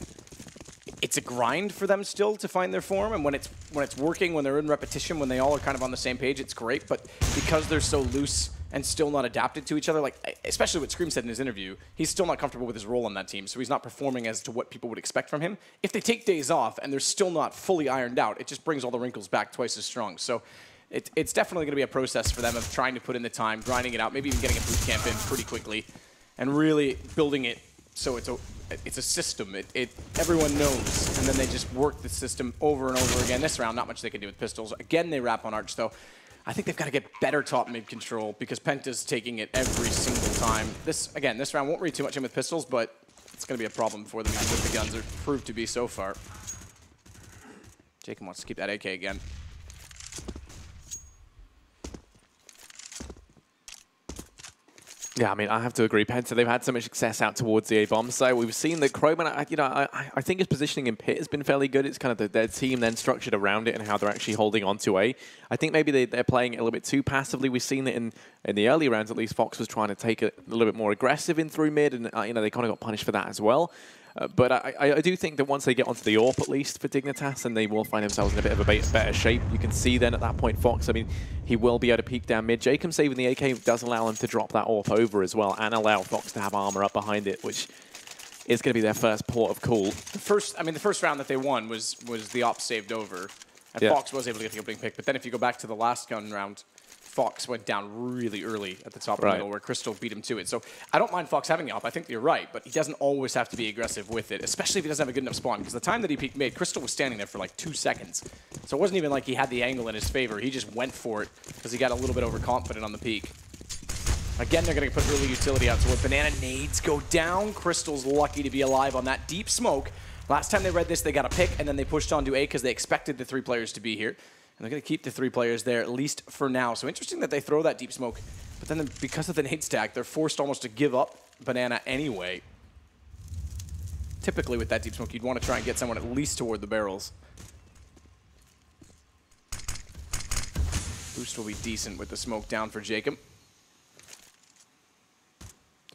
it's a grind for them still to find their form, and when it's working, when they're in repetition, when they all are kind of on the same page, it's great. But because they're so loose and still not adapted to each other. Like, especially what Scream said in his interview, he's still not comfortable with his role on that team, so he's not performing as to what people would expect from him. If they take days off and they're still not fully ironed out, it just brings all the wrinkles back twice as strong. So it's definitely going to be a process for them of trying to put in the time, grinding it out, maybe even getting a boot camp in pretty quickly, and really building it so it's a system. Everyone knows, and then they just work the system over and over again. This round, not much they can do with pistols. Again, they wrap on Arch, though. I think they've got to get better top mid control because Penta's taking it every single time. This round won't read too much in with pistols, but it's going to be a problem for them even with the guns. They're proved to be so far. Jacob wants to keep that AK again. Yeah, I mean, I have to agree. Penta, they've had so much success out towards the A-bomb side. We've seen that Croman, I think his positioning in pit has been fairly good. It's kind of their team then structured around it and how they're actually holding on to A. I think maybe they're playing it a little bit too passively. We've seen it in the early rounds, at least. Fox was trying to take it a little bit more aggressive in through mid, and they kind of got punished for that as well. But I do think that once they get onto the AWP, at least for Dignitas, and they will find themselves in a bit of a better shape. You can see then at that point, Fox, I mean, he will be able to peek down mid. Jacob saving the AK does allow him to drop that AWP over as well and allow Fox to have armor up behind it, which is going to be their first port of call. The first round that they won was the AWP saved over, and Fox was able to get the opening pick. But then if you go back to the last gun round, Fox went down really early at the top of the middle where Crystal beat him to it. So I don't mind Fox having the AWP. I think you're right, but he doesn't always have to be aggressive with it, especially if he doesn't have a good enough spawn. Because the time that he peeked mid, Crystal was standing there for like 2 seconds. So it wasn't even like he had the angle in his favor. He just went for it because he got a little bit overconfident on the peak. Again, they're going to put early utility out. So when Banana nades go down, Crystal's lucky to be alive on that deep smoke. Last time they read this, they got a pick, and then they pushed on to A because they expected the 3 players to be here. And they're going to keep the 3 players there, at least for now. So interesting that they throw that deep smoke. But then because of the nade stack, they're forced almost to give up Banana anyway. Typically with that deep smoke, you'd want to try and get someone at least toward the barrels. Boost will be decent with the smoke down for Jacob.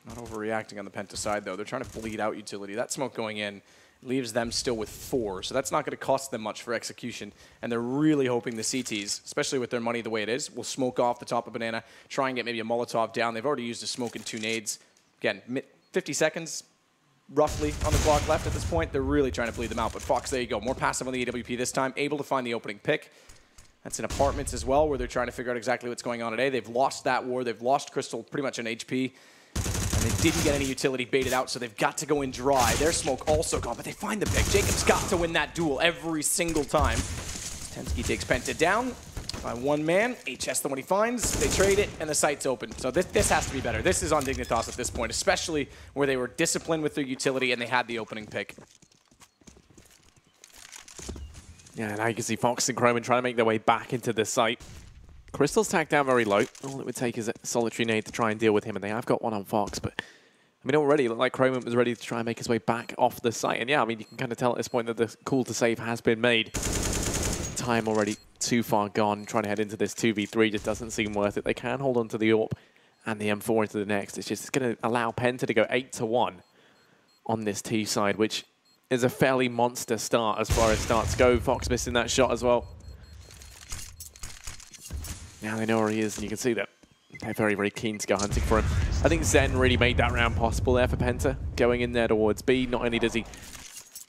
Not overreacting on the Penta side, though. They're trying to bleed out utility. That smoke going in leaves them still with 4, so that's not going to cost them much for execution, and they're really hoping the CTs, especially with their money the way it is, will smoke off the top of Banana, try and get maybe a Molotov down. They've already used a smoke and 2 nades. Again, 50 seconds roughly on the clock left at this point. They're really trying to bleed them out, but Fox, there you go. More passive on the AWP this time, able to find the opening pick. That's in apartments as well, where they're trying to figure out exactly what's going on today. They've lost that war. They've lost Crystal pretty much on HP. And they didn't get any utility baited out, so they've got to go in dry. Their smoke also gone, but they find the pick. Jacob's got to win that duel every single time. Tensky takes Penta down by 1 man. HS the one he finds. They trade it, and the site's open. So this has to be better. This is on Dignitas at this point, especially where they were disciplined with their utility and they had the opening pick. Yeah, now you can see Fox and Croman trying to make their way back into the site. Crystal's tagged down very low. All it would take is a solitary nade to try and deal with him, and they have got one on Fox, but I mean, already it looked like Croman was ready to try and make his way back off the site. And yeah, I mean, you can kind of tell at this point that the call to save has been made. Time already too far gone. Trying to head into this 2v3 just doesn't seem worth it. They can hold on to the AWP and the M4 into the next. It's just going to allow Penta to go 8-1 on this T side, which is a fairly monster start as far as starts go. Fox missing that shot as well. Now they know where he is, and you can see that they're very, very keen to go hunting for him. I think Zen really made that round possible there for Penta, going in there towards B. Not only does he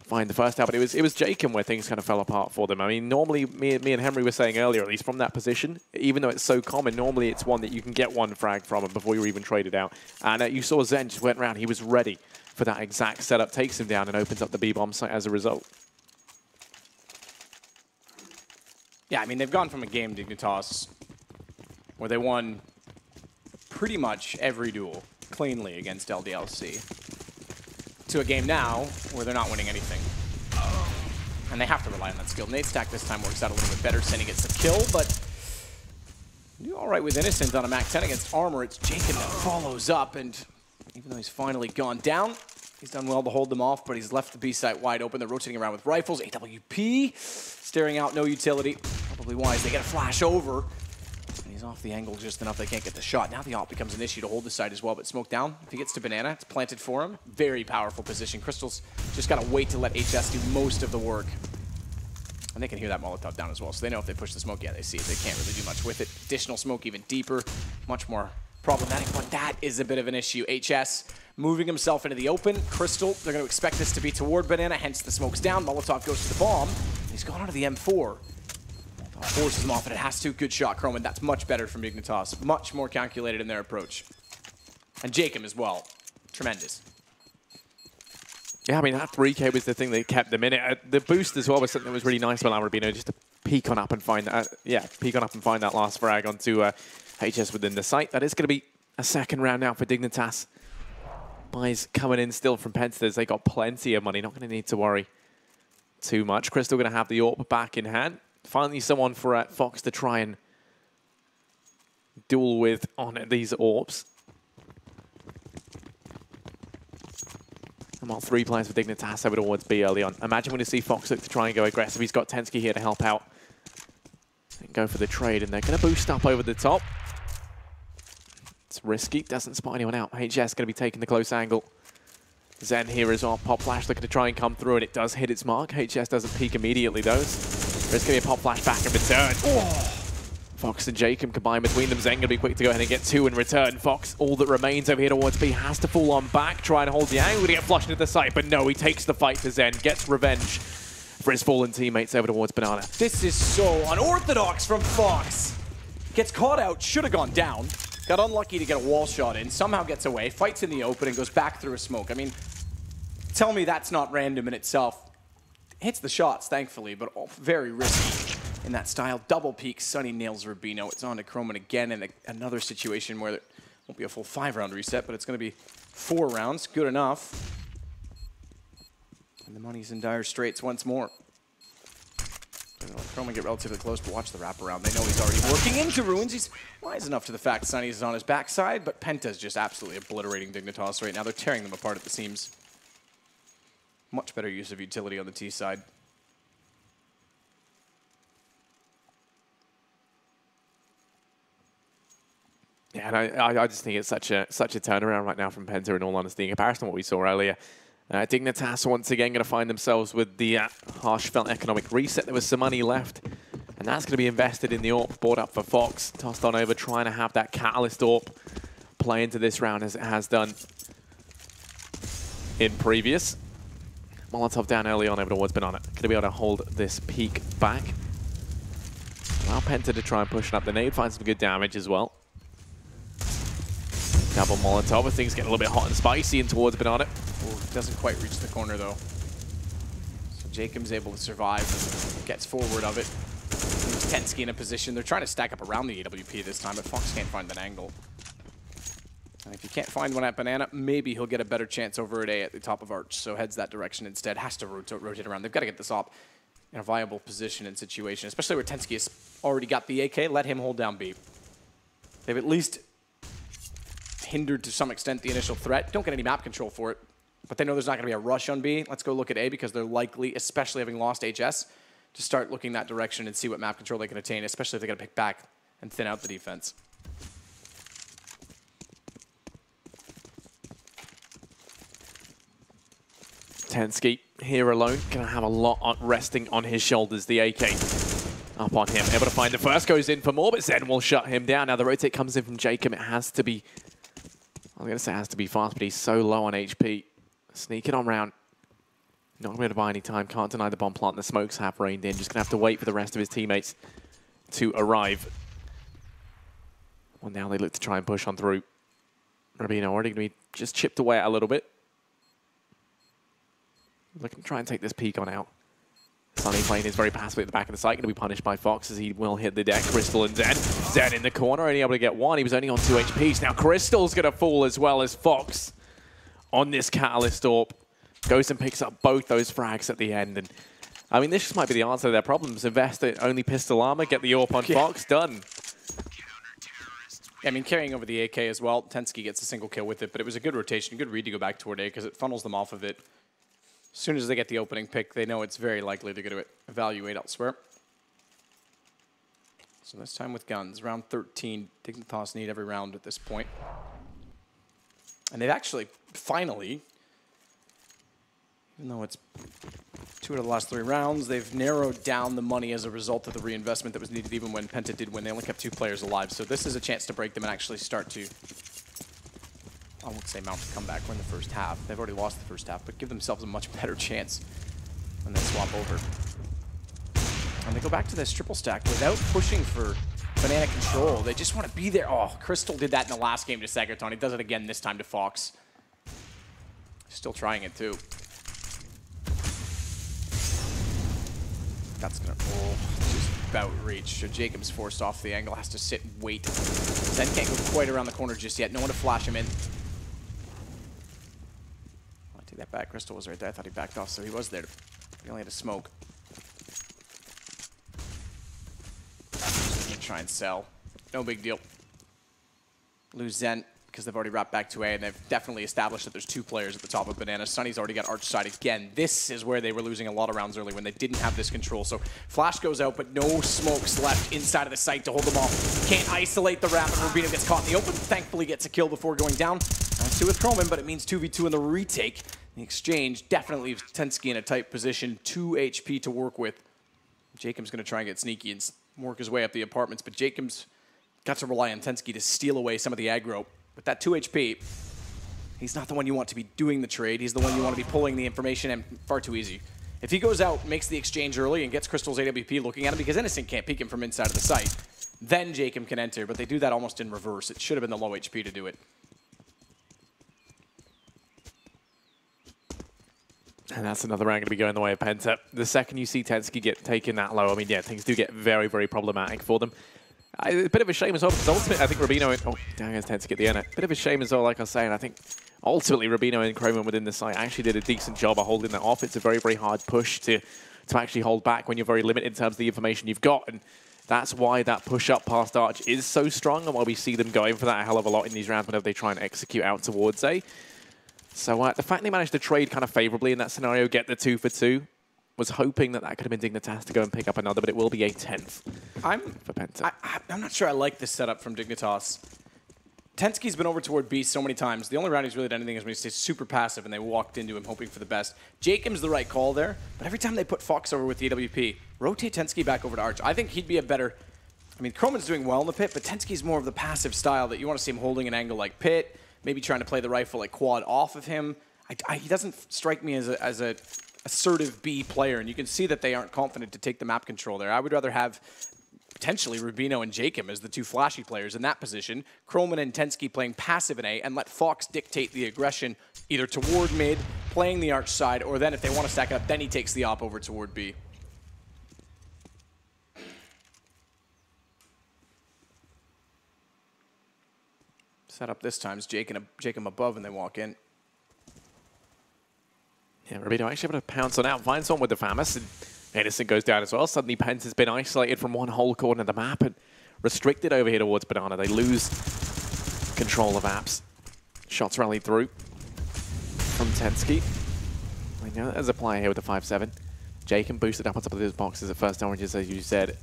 find the first out, but it was Jacob where things kind of fell apart for them. I mean, normally, me and Henry were saying earlier, at least from that position, even though it's so common, normally it's one that you can get one frag from before you're even traded out. And you saw Zen just went around. He was ready for that exact setup, takes him down, and opens up the B-bomb site as a result. Yeah, I mean, they've gone from a game, Dignitas, where they won pretty much every duel cleanly against LDLC, to a game now where they're not winning anything. And they have to rely on that skill. Nade stack this time works out a little bit better. Senny gets the kill, but do all right with Innocent on a MAC 10 against Armor. It's Jacob that follows up, and even though he's finally gone down, he's done well to hold them off, but he's left the B site wide open. They're rotating around with rifles. AWP staring out, no utility. Probably wise. They get a flash over. He's off the angle just enough they can't get the shot. Now the AWP becomes an issue to hold the side as well, but smoke down. If he gets to Banana, it's planted for him. Very powerful position. Crystal's just got to wait to let HS do most of the work. And they can hear that Molotov down as well, so they know if they push the smoke, yeah, they see it. They can't really do much with it. Additional smoke even deeper, much more problematic, but that is a bit of an issue. HS moving himself into the open. Crystal, they're going to expect this to be toward Banana, hence the smoke's down. Molotov goes to the bomb. He's gone onto the M4. Forces him off, and it has to. Good shot, Croman. That's much better from Dignitas. Much more calculated in their approach. And Jacob as well. Tremendous. Yeah, I mean, that 3K was the thing that kept them in it. The boost as well was something that was really nice about Rubino, just to peek on up and find that, peek on up and find that last frag onto HS within the site. That is going to be a second round now for Dignitas. Buys coming in still from Penta. They got plenty of money, not going to need to worry too much. Crystal going to have the AWP back in hand. Finally someone for Fox to try and duel with on these AWPs. And while 3 players for Dignitas over towards B early on. Imagine when you see Fox look to try and go aggressive. He's got Tensky here to help out. And go for the trade, and they're going to boost up over the top. It's risky, doesn't spot anyone out. HS going to be taking the close angle. Zen here as well. Pop flash looking to try and come through, and it does hit its mark. HS doesn't peek immediately though. There's going to be a pop flash back in return. Oh. Fox and Jacob combined between them. Zen going to be quick to go ahead and get 2 in return. Fox, all that remains over here towards B, has to fall on back, try and hold the angle to get flushed into the site, but no, he takes the fight to Zen, gets revenge for his fallen teammates over towards Banana. This is so unorthodox from Fox. Gets caught out, should have gone down. Got unlucky to get a wall shot in, somehow gets away, fights in the open, and goes back through a smoke. I mean, tell me that's not random in itself. Hits the shots, thankfully, but very risky in that style. Double peak, Sunny nails Rubino. It's on to Croman again in another situation where there won't be a full 5-round reset, but it's going to be 4 rounds. Good enough. And the money's in dire straits once more. Croman get relatively close, but watch the wraparound. They know he's already working into Ruins. He's wise enough to the fact Sunny is on his backside, but Penta's just absolutely obliterating Dignitas right now. They're tearing them apart at the seams. Much better use of utility on the T side. Yeah, and I just think it's such a turnaround right now from Penta, in all honesty, in comparison to what we saw earlier. Dignitas once again going to find themselves with the harsh felt economic reset. There was some money left, and that's going to be invested in the AWP, bought up for Fox. Tossed on over, trying to have that Catalyst AWP play into this round as it has done in previous. Molotov down early on over towards Banana. Going to be able to hold this peak back. Allow Penta to try and push up the nade, find some good damage as well. Double Molotov, things get a little bit hot and spicy in towards Banana. Ooh, doesn't quite reach the corner though. So Jacob's able to survive, gets forward of it. Leaves Tensky in a position. They're trying to stack up around the AWP this time, but Fox can't find that angle. And if you can't find one at Banana, maybe he'll get a better chance over at A at the top of Arch. So heads that direction instead. Has to rotate around. They've got to get this op in a viable position and situation, especially where Tensky has already got the AK. Let him hold down B. They've at least hindered to some extent the initial threat. Don't get any map control for it, but they know there's not going to be a rush on B. Let's go look at A because they're likely, especially having lost HS, to start looking that direction and see what map control they can attain, especially if they're going to pick back and thin out the defense. Tensky here alone, going to have a lot resting on his shoulders. The AK up on him, able to find the first, goes in for more, but Zen will shut him down. Now the rotate comes in from Jacob. It has to be, I'm going to say it has to be fast, but he's so low on HP. Sneaking on round. Not going to buy any time, can't deny the bomb plant. The smokes have rained in, just going to have to wait for the rest of his teammates to arrive. Well, now they look to try and push on through. Rubino already going to be just chipped away a little bit. Looking to try and take this peak on out. Sunny playing is very passively at the back of the site, going to be punished by Fox as he will hit the deck. Crystal and Zen. Zen in the corner, only able to get 1. He was only on 2 HPs. Now Crystal's going to fall as well as Fox on this Catalyst AWP. Goes and picks up both those frags at the end. And I mean, this just might be the answer to their problems. Invest in only pistol armor, get the AWP on Fox, done. Yeah, I mean, carrying over the AK as well. Tensky gets a single kill with it, but it was a good rotation, good read to go back toward A because it funnels them off of it. As soon as they get the opening pick, they know it's very likely they're going to evaluate elsewhere. So this time with guns, round 13. Dignitas need every round at this point. And they've actually, finally, Even though it's 2 out of the last 3 rounds, they've narrowed down the money as a result of the reinvestment that was needed even when Penta did win. They only kept 2 players alive, so this is a chance to break them and actually start to, I won't say mount a comeback. We're in the first half. They've already lost the first half, but give themselves a much better chance when they swap over. And they go back to this triple stack without pushing for banana control. They just want to be there. Oh, Crystal did that in the last game to Sagerton. He does it again this time to Fox. Still trying it too. That's gonna just about reach. So Jacob's forced off the angle, has to sit and wait. Zen can't go quite around the corner just yet. No one to flash him in. I'll take that back. Crystal was right there. I thought he backed off, so he was there. He only had to smoke. Try and sell. No big deal. Lose Zen because they've already wrapped back to A, and they've definitely established that there's 2 players at the top of Banana. Sunny's already got Arch side again. This is where they were losing a lot of rounds early when they didn't have this control. So Flash goes out, but no smokes left inside of the site to hold them off. Can't isolate the Rapid. Rubino gets caught in the open. Thankfully gets a kill before going down. That's 2 with Chroman, but it means 2v2 in the retake. The exchange definitely leaves Tensky in a tight position. 2 HP to work with. Jacob's going to try and get sneaky and work his way up the apartments, but Jacob's got to rely on Tensky to steal away some of the aggro. With that 2 HP, he's not the one you want to be doing the trade. He's the one you want to be pulling the information, and far too easy. If he goes out, makes the exchange early, and gets Crystal's AWP looking at him, because Innocent can't peek him from inside of the site, then Jacob can enter, but they do that almost in reverse. It should have been the low HP to do it. And that's another round going to be going the way of Penta. The second you see Tensky get taken that low, I mean, yeah, things do get very, very problematic for them. A bit of a shame as well, because ultimately, I think Rubino... Oh, dang, it's Tensky at the end. Bit of a shame as well, like I was saying. I think ultimately Rubino and Chroman within the site actually did a decent job of holding that off. It's a very, very hard push to actually hold back when you're very limited in terms of the information you've got. And that's why that push up past Arch is so strong, and why we see them going for that a hell of a lot in these rounds whenever they try and execute out towards A. So the fact they managed to trade kind of favorably in that scenario, get the 2 for 2, was hoping that that could have been Dignitas to go and pick up another, but it will be a 10th for Penta. I'm not sure I like this setup from Dignitas. Tensky's been over toward B so many times. The only round he's really done anything is when he stays super passive and they walked into him hoping for the best. Jacob's the right call there, but every time they put Fox over with the AWP, rotate Tensky back over to Arch. I think he'd be a better... I mean, Chroman's doing well in the pit, but Tensky's more of the passive style that you want to see him holding an angle like pit, maybe trying to play the rifle like quad off of him. He doesn't strike me as a assertive B player, and you can see that they aren't confident to take the map control there. I would rather have potentially Rubino and Jacob as the 2 flashy players in that position, Chroman and Tensky playing passive in A, and let Fox dictate the aggression either toward mid, playing the Arch side, or then if they want to stack it up, then he takes the op over toward B. Set up this time is Jacob above and they walk in. Yeah, Rubino actually able to pounce on out, finds one with the Famas, and Innocent goes down as well. Suddenly Penta's been isolated from one whole corner of the map and restricted over here towards Banana. They lose control of apps. Shots rally through from Tensky. I know there's a player here with the 5-7. Jacob boosted up on top of those boxes at first oranges, as you said.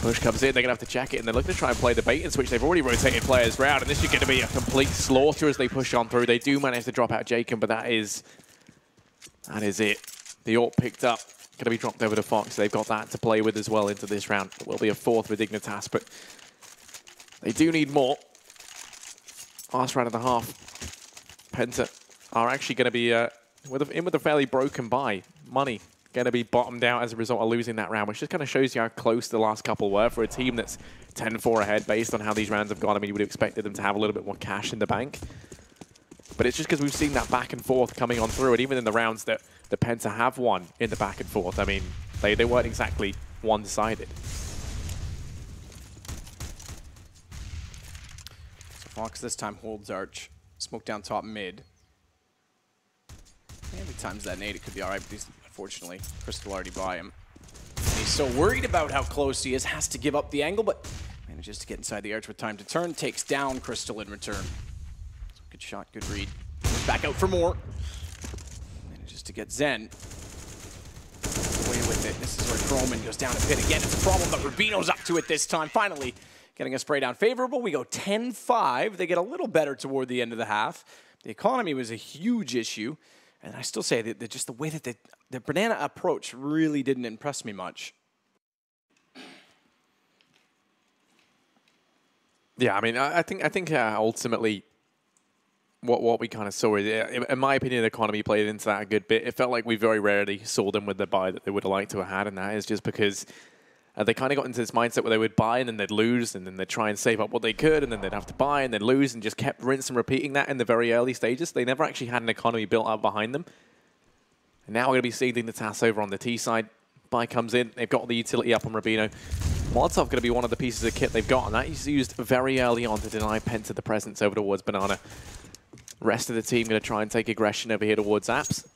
Push comes in, they're going to have to check it, and they're looking to try and play the bait and switch. They've already rotated players round, and this is going to be a complete slaughter as they push on through. They do manage to drop out Jacob, but that is it. The AWP picked up, going to be dropped over to Fox. They've got that to play with as well into this round. It will be a 4th for Dignitas, but they do need more. Last round of the half. Penta are actually going to be in with a fairly broken buy. Money going to be bottomed out as a result of losing that round, which just kind of shows you how close the last couple were for a team that's 10-4 ahead based on how these rounds have gone. I mean, you would have expected them to have a little bit more cash in the bank. But it's just because we've seen that back and forth coming on through, and even in the rounds that the Penta have won in the back and forth, I mean, they weren't exactly one-sided. So Fox this time holds Arch. Smoke down top mid. Maybe times that nade, it could be all right, but he's unfortunately Crystal already by him. And he's so worried about how close he is, has to give up the angle, but manages to get inside the Arch with time to turn, takes down Crystal in return. Good shot, good read. Goes back out for more. Manages to get Zen. Away with it. This is where Chroman goes down a pit again. It's a problem, but Rubino's up to it this time. Finally, getting a spray down favorable. We go 10-5. They get a little better toward the end of the half. The economy was a huge issue. And I still say that just the way that the banana approach really didn't impress me much. Yeah, I mean, I think ultimately what we kind of saw is, in my opinion, the economy played into that a good bit. It felt like we very rarely saw them with the buy that they would have liked to have had, and that is just because they kind of got into this mindset where they would buy and then they'd lose, and then they'd try and save up what they could, and then they'd have to buy and then lose, and just kept rinse and repeating that in the very early stages. They never actually had an economy built up behind them. And now we're going to be seeing Dignitas over on the T side. Buy comes in, they've got the utility up on Rubino. Molotov going to be one of the pieces of kit they've got, and that is used very early on to deny Penta the presence over towards Banana. Rest of the team going to try and take aggression over here towards Apps.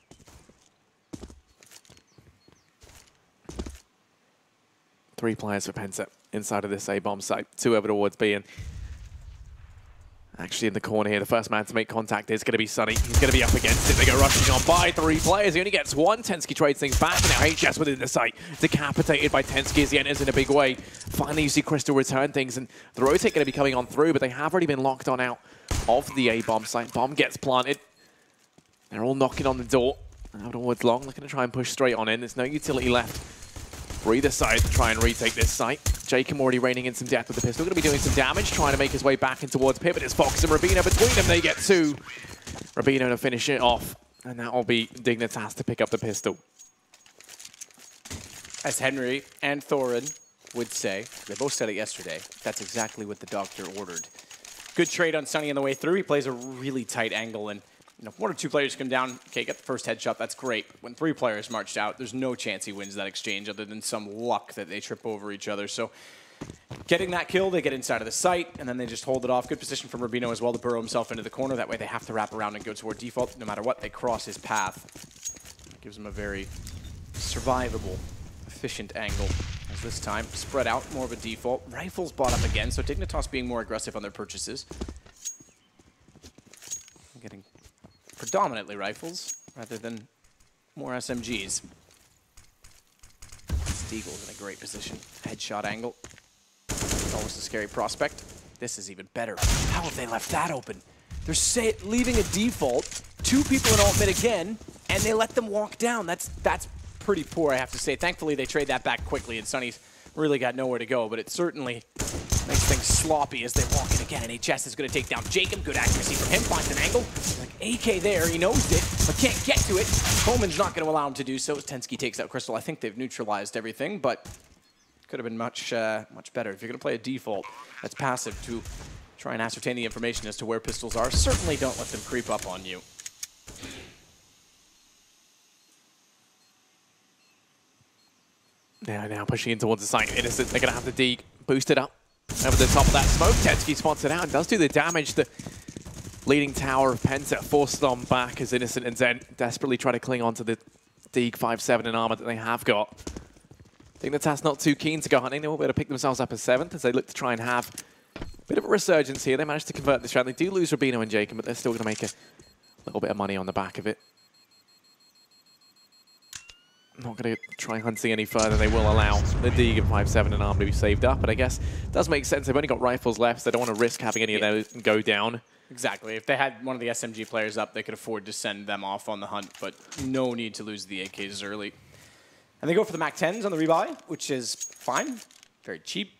Three players for Penta inside of this A-bomb site. Two over towards B, and actually in the corner here, the first man to make contact is going to be Sunny. He's going to be up against it. They go rushing on by three players. He only gets one. Tensky trades things back. Now HS within the site. Decapitated by Tensky as he enters in a big way. Finally, you see Crystal return things, and the rotate going to be coming on through, but they have already been locked on out of the A-bomb site. Bomb gets planted. They're all knocking on the door. Out towards Long, looking to try and push straight on in. There's no utility left for either side to try and retake this site. Jacob already raining in some death with the pistol. Going to be doing some damage, trying to make his way back in towards Pip. But it's Fox and Rubino between them. They get two. Rubino to finish it off. And that will be Dignitas to pick up the pistol. As Henry and Thorin would say, they both said it yesterday, that's exactly what the doctor ordered. Good trade on Sunny on the way through. He plays a really tight angle, and one or two players come down, okay, get the first headshot, that's great. When three players marched out, there's no chance he wins that exchange other than some luck that they trip over each other. So getting that kill, they get inside of the site, and then they just hold it off. Good position from Rubino as well to burrow himself into the corner. That way they have to wrap around and go toward default. No matter what, they cross his path. It gives him a very survivable, efficient angle. As this time, spread out, more of a default. Rifles bought up again, so Dignitas being more aggressive on their purchases. Getting predominantly rifles rather than more SMGs. Steagle's in a great position. Headshot angle. Almost a scary prospect. This is even better. How have they left that open? They're leaving a default, two people in alt mid again, and they let them walk down. That's pretty poor, I have to say. Thankfully, they trade that back quickly, and Sunny's really got nowhere to go, but it certainly makes things sloppy as they walk in again, and HS is going to take down Jacob. Good accuracy from him, finds an angle. Like AK there, he knows it, but can't get to it. Coleman's not going to allow him to do so. Tensky takes out Crystal. I think they've neutralized everything, but could have been much better. If you're going to play a default that's passive to try and ascertain the information as to where pistols are, certainly don't let them creep up on you. Yeah, now pushing in towards the site. Innocent, they're going to have the Deke boosted up over the top of that smoke. Tensky spots it out and does do the damage. The leading tower of Penta forced on back as Innocent and Zen desperately try to cling onto the Deke 5-7 in armor that they have got. Dignitas not too keen to go hunting. They will be able to pick themselves up as 7th as they look to try and have a bit of a resurgence here. They managed to convert this round. They do lose Rubino and Jacob, but they're still going to make a little bit of money on the back of it. Not going to try hunting any further. They will allow the Deeg and 5-7 and arm to be saved up, but I guess it does make sense. They've only got rifles left, so they don't want to risk having any of those go down. Exactly. If they had one of the SMG players up, they could afford to send them off on the hunt, but no need to lose the AKs early. And they go for the MAC-10s on the rebuy, which is fine. Very cheap.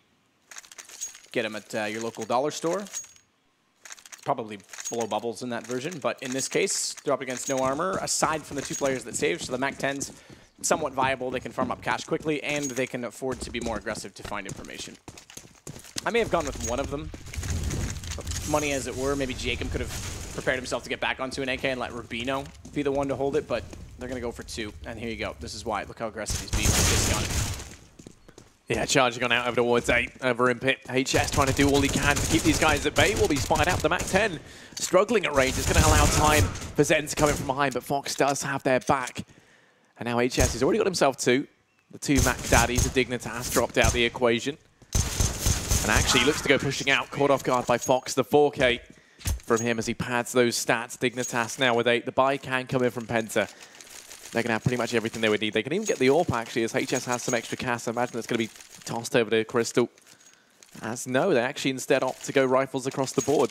Get them at your local dollar store. Probably below bubbles in that version, but in this case, they're up against no armor, aside from the two players that saved, so the MAC-10s somewhat viable. They can farm up cash quickly, and they can afford to be more aggressive to find information. I may have gone with one of them. Money as it were. Maybe Jacob could have prepared himself to get back onto an AK and let Rubino be the one to hold it, but they're going to go for 2. And here you go. This is why. Look how aggressive he's being with this gun. Yeah, charging on out over towards 8, over in pit. HS trying to do all he can to keep these guys at bay. Will be spied out. The MAC-10 struggling at range. It's going to allow time for Zen to come in from behind, but Fox does have their back. And now HS has already got himself 2. The 2 Mac Daddies of Dignitas dropped out the equation. And actually looks to go pushing out, caught off guard by Fox. The 4K from him as he pads those stats. Dignitas now with 8. The buy can come in from Penta. They're going to have pretty much everything they would need. They can even get the AWP actually as HS has some extra cash. I imagine that's going to be tossed over to Crystal. As no, they actually instead opt to go rifles across the board.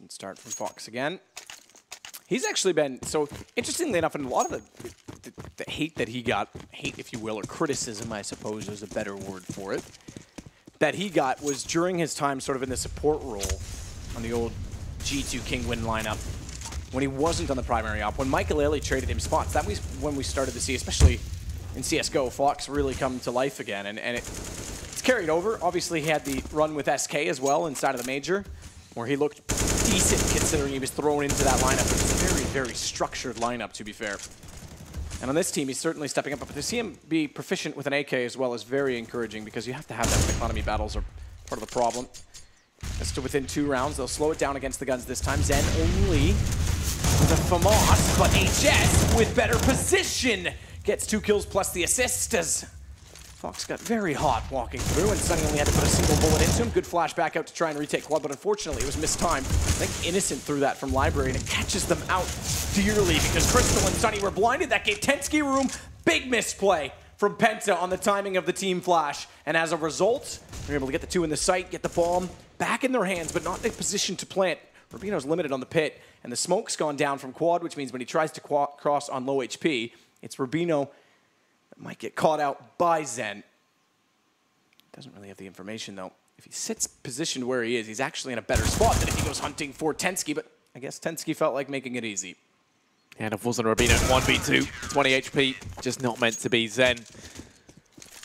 Decent start from Fox again. He's actually been, so interestingly enough, in a lot of the hate that he got, hate if you will, or criticism, I suppose is a better word for it, that he got was during his time sort of in the support role on the old G2 King Win lineup, when he wasn't on the primary op, when Michael traded him spots. That was when we started to see, especially in CSGO, Fox really come to life again, and it's carried over. Obviously, he had the run with SK as well inside of the major, where he looked decent considering he was thrown into that lineup. But it's a very, very structured lineup, to be fair. And on this team, he's certainly stepping up. But to see him be proficient with an AK as well is very encouraging, because you have to have that when economy battles are part of the problem. That's to within 2 rounds. They'll slow it down against the guns this time. Zen only with a FAMAS, but HS with better position gets 2 kills plus the assist as Fox got very hot walking through, and Sunny only had to put a single bullet into him. Good flash back out to try and retake quad, but unfortunately it was mistimed. I think Innocent threw that from Library, and it catches them out dearly because Crystal and Sunny were blinded. That gave Tensky room. Big misplay from Penta on the timing of the team flash, and as a result, they're able to get the 2 in the sight, get the bomb back in their hands, but not in a position to plant. Rubino's limited on the pit, and the smoke's gone down from quad, which means when he tries to cross on low HP, it's Rubino that might get caught out by Zen. Doesn't really have the information, though. If he sits positioned where he is, he's actually in a better spot than if he goes hunting for Tensky, but I guess Tensky felt like making it easy. And it wasn't Rubino, 1v2, 20 HP, just not meant to be. Zen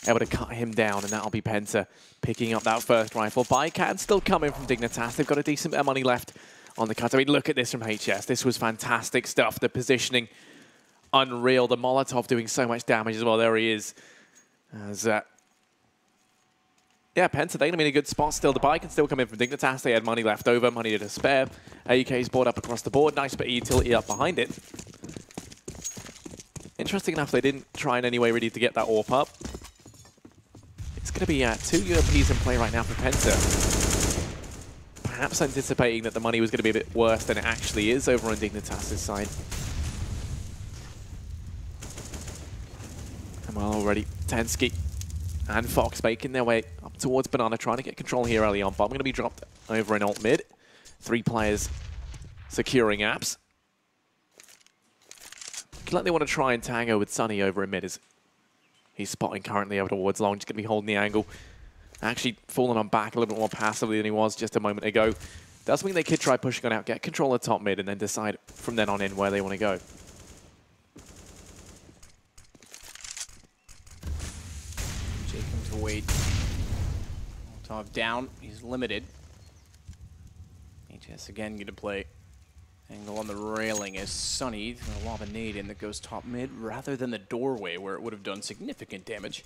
able to cut him down, and that'll be Penta picking up that first rifle. Bycan still coming from Dignitas. They've got a decent bit of money left on the cut. I mean, look at this from HS. This was fantastic stuff. The positioning, unreal. The Molotov doing so much damage as well. There he is. As, yeah, Penta, they're going to be in a good spot still. The bike can still come in from Dignitas. They had money left over, money to spare. AK's bought up across the board. Nice bit of utility up behind it. Interesting enough, they didn't try in any way really to get that AWP up. It's going to be 2 UMPs in play right now for Penta. Perhaps anticipating that the money was going to be a bit worse than it actually is over on Dignitas' side. And well, already Tensky and Fox making their way up towards Banana, trying to get control here early on. Bomb going to be dropped over in alt mid. 3 players securing apps. Like they want to try and tango with Sunny over in mid. As he's spotting currently over towards long. Just going to be holding the angle. Actually falling on back a little bit more passively than he was just a moment ago. Does mean they could try pushing on out, get control of top mid, and then decide from then on in where they want to go. Jacob to wait. Molotov down. He's limited. HS again going to play angle on the railing as Sunny going to lob a nade in that goes top mid rather than the doorway where it would have done significant damage.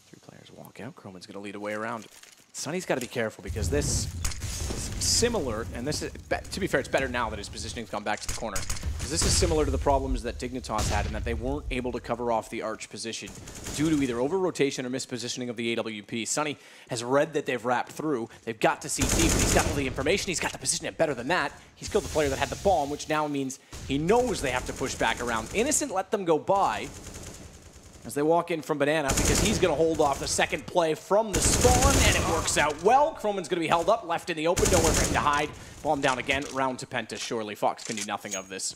3 players walk out. Croman's going to lead away around. Sunny's got to be careful because this is similar, and this is, to be fair, it's better now that his positioning's gone back to the corner. Because this is similar to the problems that Dignitas had in that they weren't able to cover off the arch position due to either over-rotation or mispositioning of the AWP. Sunny has read that they've wrapped through. They've got to CT, but he's got all the information. He's got the position, and better than that, he's killed the player that had the bomb, which now means he knows they have to push back around. Innocent let them go by as they walk in from Banana because he's going to hold off the second play from the spawn, and it works out well. Croman's going to be held up, left in the open, nowhere for him to hide. Bomb down again, round to Penta, surely. Fox can do nothing of this.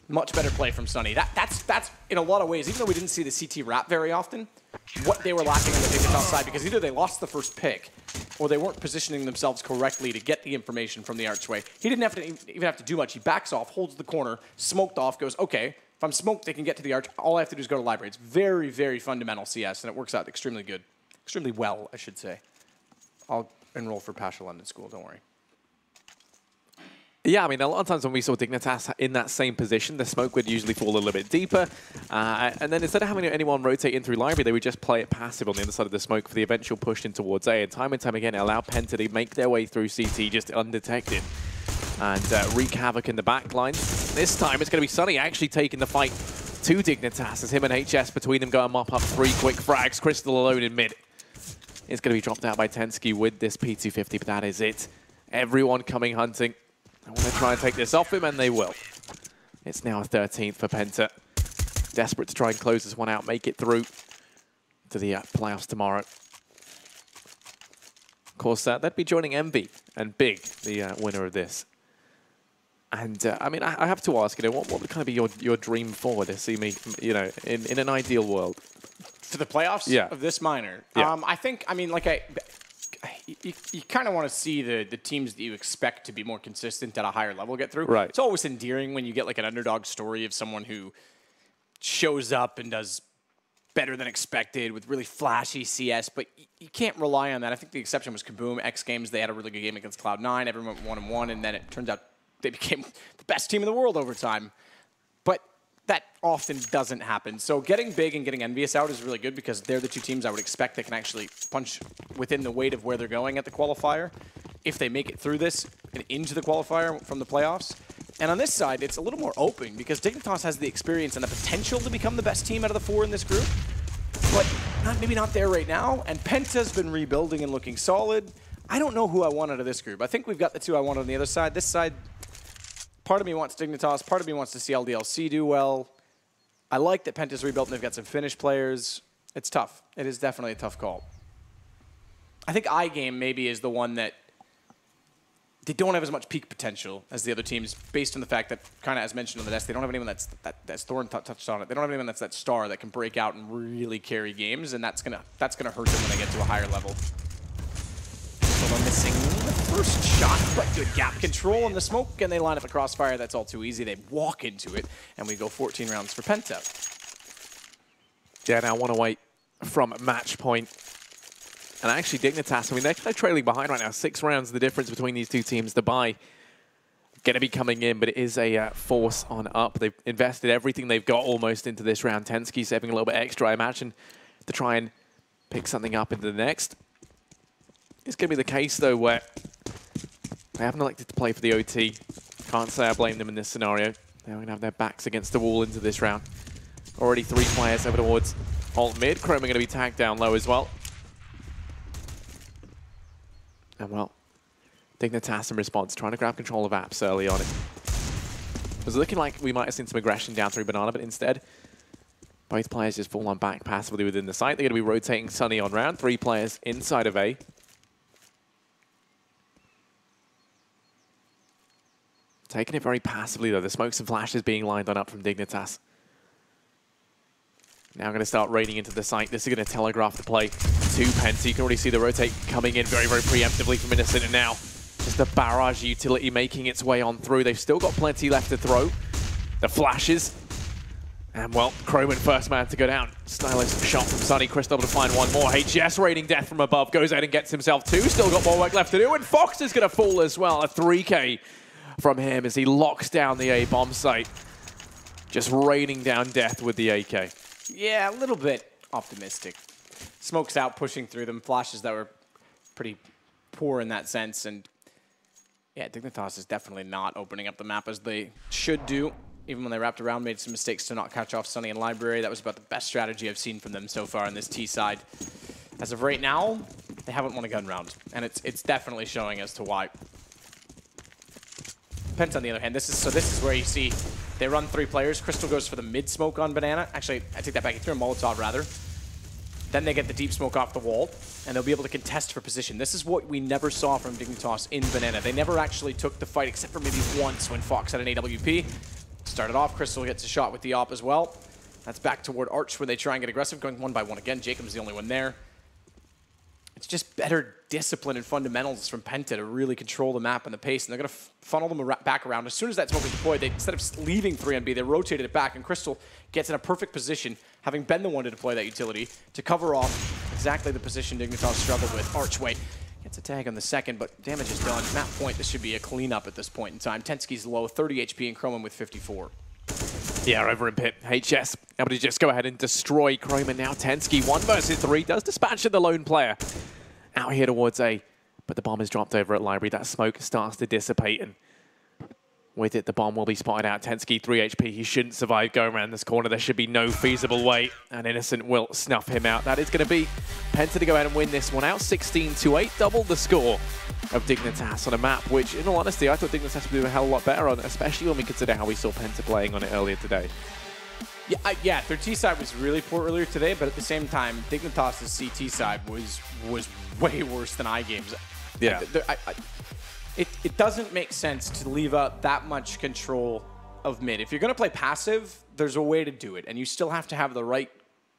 Much better play from Sunny. That's in a lot of ways, even though we didn't see the CT wrap very often, what they were lacking on the Dignitas side, because either they lost the first pick or they weren't positioning themselves correctly to get the information from the archway. He didn't have to even have to do much. He backs off, holds the corner, smoked off, goes, okay, if I'm smoked, they can get to the arch. All I have to do is go to library. It's very, very fundamental CS, and it works out extremely good. Extremely well, I should say. I'll enroll for Pasha London School, don't worry. Yeah, I mean, a lot of times when we saw Dignitas in that same position, the smoke would usually fall a little bit deeper. And then instead of having anyone rotate in through library, they would just play it passive on the other side of the smoke for the eventual push in towards A. And time again, it allowed Penta to make their way through CT just undetected and wreak havoc in the backline. This time, it's going to be Sunny actually taking the fight to Dignitas as him and HS between them go and mop up 3 quick frags. Crystal alone in mid. It's going to be dropped out by Tensky with this P250, but that is it. Everyone coming hunting. I want to try and take this off him, and they will. It's now 13th for Penta. Desperate to try and close this one out, make it through to the playoffs tomorrow. Of course, they'd be joining Envy and Big, the winner of this. And I mean, I have to ask, what would kind of be your dream forward to see me, in an ideal world? For the playoffs of this minor? Yeah. I think, you kind of want to see the teams that you expect to be more consistent at a higher level get through. Right. It's always endearing when you get like an underdog story of someone who shows up and does better than expected with really flashy CS, but you can't rely on that. I think the exception was Kaboom. X Games, they had a really good game against Cloud9. Everyone went 1-1, and then it turns out they became the best team in the world over time. But that often doesn't happen. So getting Big and getting Envious out is really good because they're the two teams I would expect that can actually punch within the weight of where they're going at the qualifier if they make it through this and into the qualifier from the playoffs. And on this side, it's a little more open because Dignitas has the experience and the potential to become the best team out of the 4 in this group, but maybe not there right now. And Penta's been rebuilding and looking solid. I don't know who I want out of this group. I think we've got the 2 I want on the other side. This side, part of me wants Dignitas, part of me wants to see LDLC do well. I like that Penta's rebuilt and they've got some Finnish players. It's tough. It is definitely a tough call. I think iGame maybe is the one that they don't have as much peak potential as the other teams, based on the fact that, kind of as mentioned on the desk, they don't have anyone that's Thorn touched on it. They don't have anyone that's that star that can break out and really carry games, and that's gonna hurt them when they get to a higher level. So they're missing the first shot, but good gap control in the smoke, and they line up a crossfire. That's all too easy. They walk into it, and we go 14 rounds for Penta. Yeah, now 1 away from match point. And actually, Dignitas, they're kind of trailing behind right now. 6 rounds, the difference between these two teams. The buy going to be coming in, but it is a force on up. They've invested everything they've got almost into this round. Tensky saving a little bit extra, I imagine, to try and pick something up into the next. It's going to be the case, though, where they haven't elected to play for the OT. Can't say I blame them in this scenario. They're going to have their backs against the wall into this round. Already 3 players over towards alt mid. Chrome are going to be tagged down low as well. And well, Dignitas in response, trying to grab control of apps early on. It was looking like we might have seen some aggression down through Banana, but instead, both players just fall on back passively within the site. They're going to be rotating Sunny on round. 3 players inside of A. Taking it very passively, though. The smokes and flashes being lined on up from Dignitas. Now going to start raiding into the site. This is going to telegraph the play to Penta. You can already see the rotate coming in very, very preemptively from Innocent. And now just the barrage utility making its way on through. They've still got plenty left to throw. The flashes. And well, Croman first man to go down. Stylish shot from Sunny. Crystal to find one more. HS raiding death from above. Goes ahead and gets himself 2. Still got more work left to do. And Fox is going to fall as well. A 3K from him as he locks down the A bomb site. Just raining down death with the AK. Yeah, a little bit optimistic. Smokes out, pushing through them. Flashes that were pretty poor in that sense. And yeah, Dignitas is definitely not opening up the map as they should do. Even when they wrapped around, made some mistakes to not catch off Sunny and Library. That was about the best strategy I've seen from them so far on this T side. As of right now, they haven't won a gun round. And it's definitely showing as to why. Penta, on the other hand, this is where you see they run 3 players. Crystal goes for the mid smoke on Banana. Actually, I take that back. He threw a Molotov, rather. Then they get the deep smoke off the wall, and they'll be able to contest for position. This is what we never saw from Dignitas in Banana. They never actually took the fight, except for maybe once when Fox had an AWP. Started off, Crystal gets a shot with the op as well. That's back toward Arch, where they try and get aggressive, going 1 by 1 again. Jacob's the only one there. It's just better discipline and fundamentals from Penta to really control the map and the pace, and they're going to funnel them back around. As soon as that smoke was deployed, instead of leaving 3 on B, they rotated it back, and Crystal gets in a perfect position, having been the one to deploy that utility, to cover off exactly the position Dignitas struggled with. Archway gets a tag on the second, but damage is done. Map point, this should be a cleanup at this point in time. Tensky's low, 30 HP, and Chroman with 54. Yeah, over in pit. HS able to just go ahead and destroy Croman now. Tensky 1 versus 3 does dispatch the lone player out here towards A, but the bomb is dropped over at Library. That smoke starts to dissipate, and with it, the bomb will be spotted out. Tensky 3 HP. He shouldn't survive going around this corner. There should be no feasible way, and Innocent will snuff him out. That is going to be Penta to go ahead and win this one out. 16-8, double the score of Dignitas on a map, which, in all honesty, I thought Dignitas would do a hell of a lot better on, especially when we consider how we saw Penta playing on it earlier today. Yeah, their T side was really poor earlier today, but at the same time, Dignitas' CT side was way worse than iGame's. Yeah. It doesn't make sense to leave out that much control of mid. If you're going to play passive, there's a way to do it, and you still have to have the right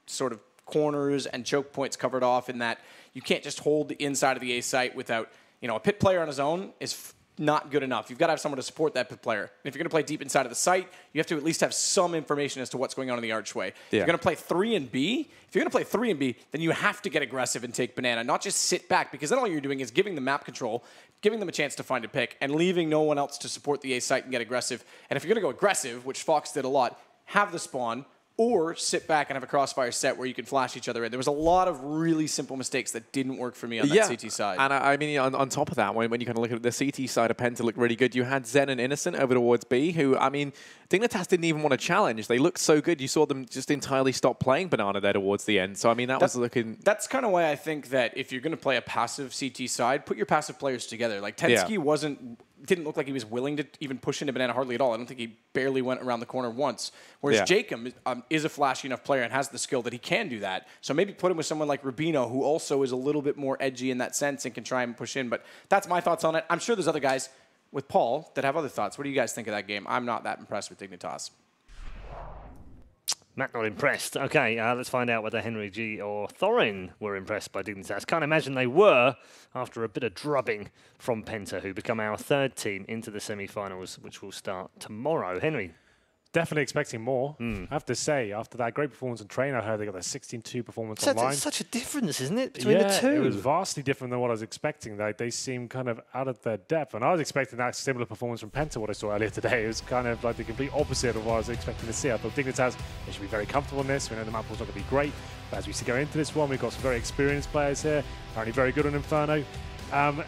sort of corners and choke points covered off in that you can't just hold the inside of the A site without, a pit player on his own is not good enough. You've got to have someone to support that pit player. And if you're going to play deep inside of the site, you have to at least have some information as to what's going on in the archway. If you're going to play 3 and B, then you have to get aggressive and take banana, not just sit back, because then all you're doing is giving them map control, giving them a chance to find a pick, and leaving no one else to support the A site and get aggressive. And if you're going to go aggressive, which Fox did a lot, have the spawn, or sit back and have a crossfire set where you can flash each other in. There was a lot of really simple mistakes that didn't work for me on that CT side. And I mean, on top of that, when you kind of look at the CT side of Penta, looked really good. You had Zen and Innocent over towards B, who, I mean, Dignitas didn't even want to challenge. They looked so good. You saw them just entirely stop playing Banana there towards the end. So, I mean, that was looking... That's kind of why I think that if you're going to play a passive CT side, put your passive players together. Like, Tensky didn't look like he was willing to even push into Banana hardly at all. I don't think he barely went around the corner once. Whereas Jacob is a flashy enough player and has the skill that he can do that. So maybe put him with someone like Rubino, who also is a little bit more edgy in that sense and can try and push in. But that's my thoughts on it. I'm sure there's other guys with Paul that have other thoughts. What do you guys think of that game? I'm not that impressed with Dignitas. Matt not impressed. Okay, let's find out whether Henry G or Thorin were impressed by Dignitas. Can't imagine they were after a bit of drubbing from Penta, who become our third team into the semi-finals, which will start tomorrow. Henry? Definitely expecting more. I have to say, after that great performance in train, I heard they got their 16-2 performance online. It's such a difference, isn't it, between the two? It was vastly different than what I was expecting. They seemed kind of out of their depth. And I was expecting that similar performance from Penta, what I saw earlier today. It was kind of like the complete opposite of what I was expecting to see. I thought Dignitas, they should be very comfortable in this. We know the map was not going to be great. But as we go into this one, we've got some very experienced players here, apparently very good on Inferno.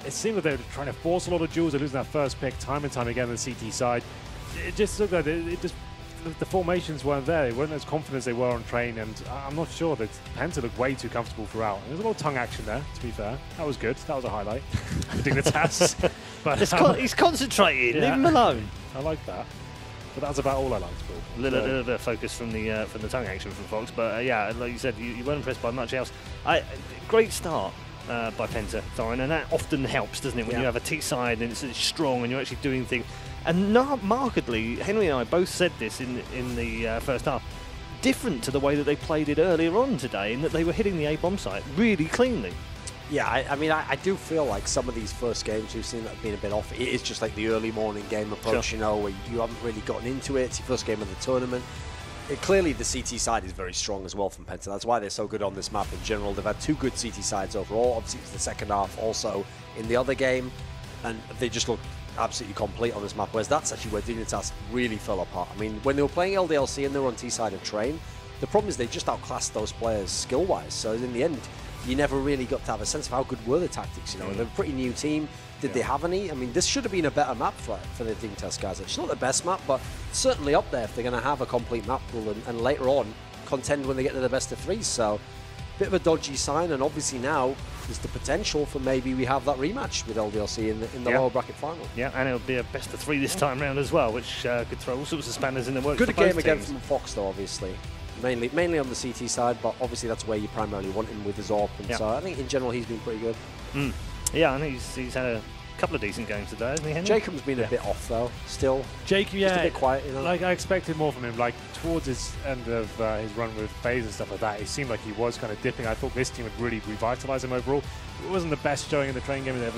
It seemed like they were trying to force a lot of duels. They're losing that first pick time and time again on the CT side. It just looked like the formations weren't there. They weren't as confident as they were on train, and I'm not sure that Penta looked way too comfortable throughout. And there's a lot of tongue action there, to be fair. That was good. That was a highlight. Dignitas. But he's concentrating. Leave him alone. I like that. But that's about all I liked, Phil. A little bit of focus from the tongue action from Fox, but yeah, like you said, you weren't impressed by much else. Great start by Penta, Thorin, and that often helps, doesn't it, when you have a T side and it's strong and you're actually doing things. And not markedly, Henry and I both said this in the first half, different to the way that they played it earlier on today, in that they were hitting the A-bomb site really cleanly. Yeah, I mean, I do feel like some of these first games we've seen that have been a bit off. It is just like the early morning game approach, where you haven't really gotten into it. It's your first game of the tournament. Clearly, the CT side is very strong as well from Penta. That's why they're so good on this map in general. They've had 2 good CT sides overall. Obviously, it was the second half also in the other game, and they just look absolutely complete on this map, whereas that's actually where Dignitas really fell apart. I mean, when they were playing LDLC and they were on T-side of Train, the problem is they just outclassed those players skill-wise, so in the end, you never really got to have a sense of how good were the tactics, They're a pretty new team. Did they have any? I mean, this should have been a better map for the Dignitas guys. It's not the best map, but certainly up there if they're going to have a complete map pool and later on contend when they get to the best of 3, so bit of a dodgy sign, and obviously now there's the potential for maybe we have that rematch with LDLC in the lower bracket final. Yeah, and it'll be a best of 3 this time round as well, which could throw all sorts of spanners in the works. Good for game both again teams. from Fox though, obviously. Mainly on the CT side, but obviously that's where you primarily want him with his AWP, and so I think in general he's been pretty good. Yeah, I think he's had a couple of decent games today, hasn't he, Henry? Jacob's been a bit off though, still. Jacob, just a bit quiet, Like I expected more from him. Like towards his end of his run with FaZe and stuff like that, it seemed like he was kind of dipping. I thought this team would really revitalise him overall. It wasn't the best showing in the train game. The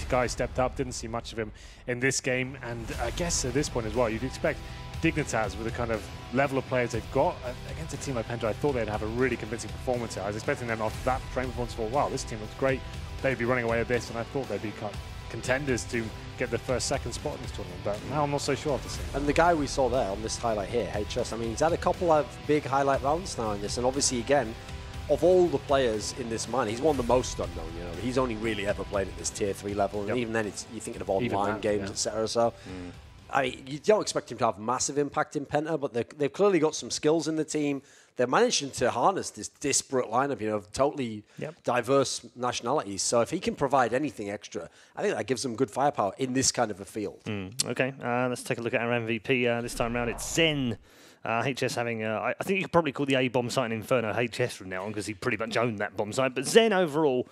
guy stepped up. Didn't see much of him in this game, and I guess at this point as well, you'd expect Dignitas, with the kind of level of players they've got against a team like Penta, I thought they'd have a really convincing performance here. I was expecting them after that train performance for, wow, this team looks great. They'd be running away with this, and I thought they'd be contenders to get the first, second spot in this tournament, but now I'm not so sure after seeing that. And the guy we saw there on this highlight here, HS, I mean, he's had a couple of big highlight rounds now in this, and obviously, again, of all the players in this mine, he's one of the most unknown, He's only really ever played at this tier 3 level, and even then, you're thinking of online games, etc. So, I mean, you don't expect him to have massive impact in Penta, but they've clearly got some skills in the team. They're managing to harness this disparate lineup, of totally diverse nationalities. So if he can provide anything extra, I think that gives them good firepower in this kind of a field. Okay, let's take a look at our MVP this time around. It's Zen HS having, I think you could probably call the A bomb site in Inferno HS from now on because he pretty much owned that bomb site. But Zen overall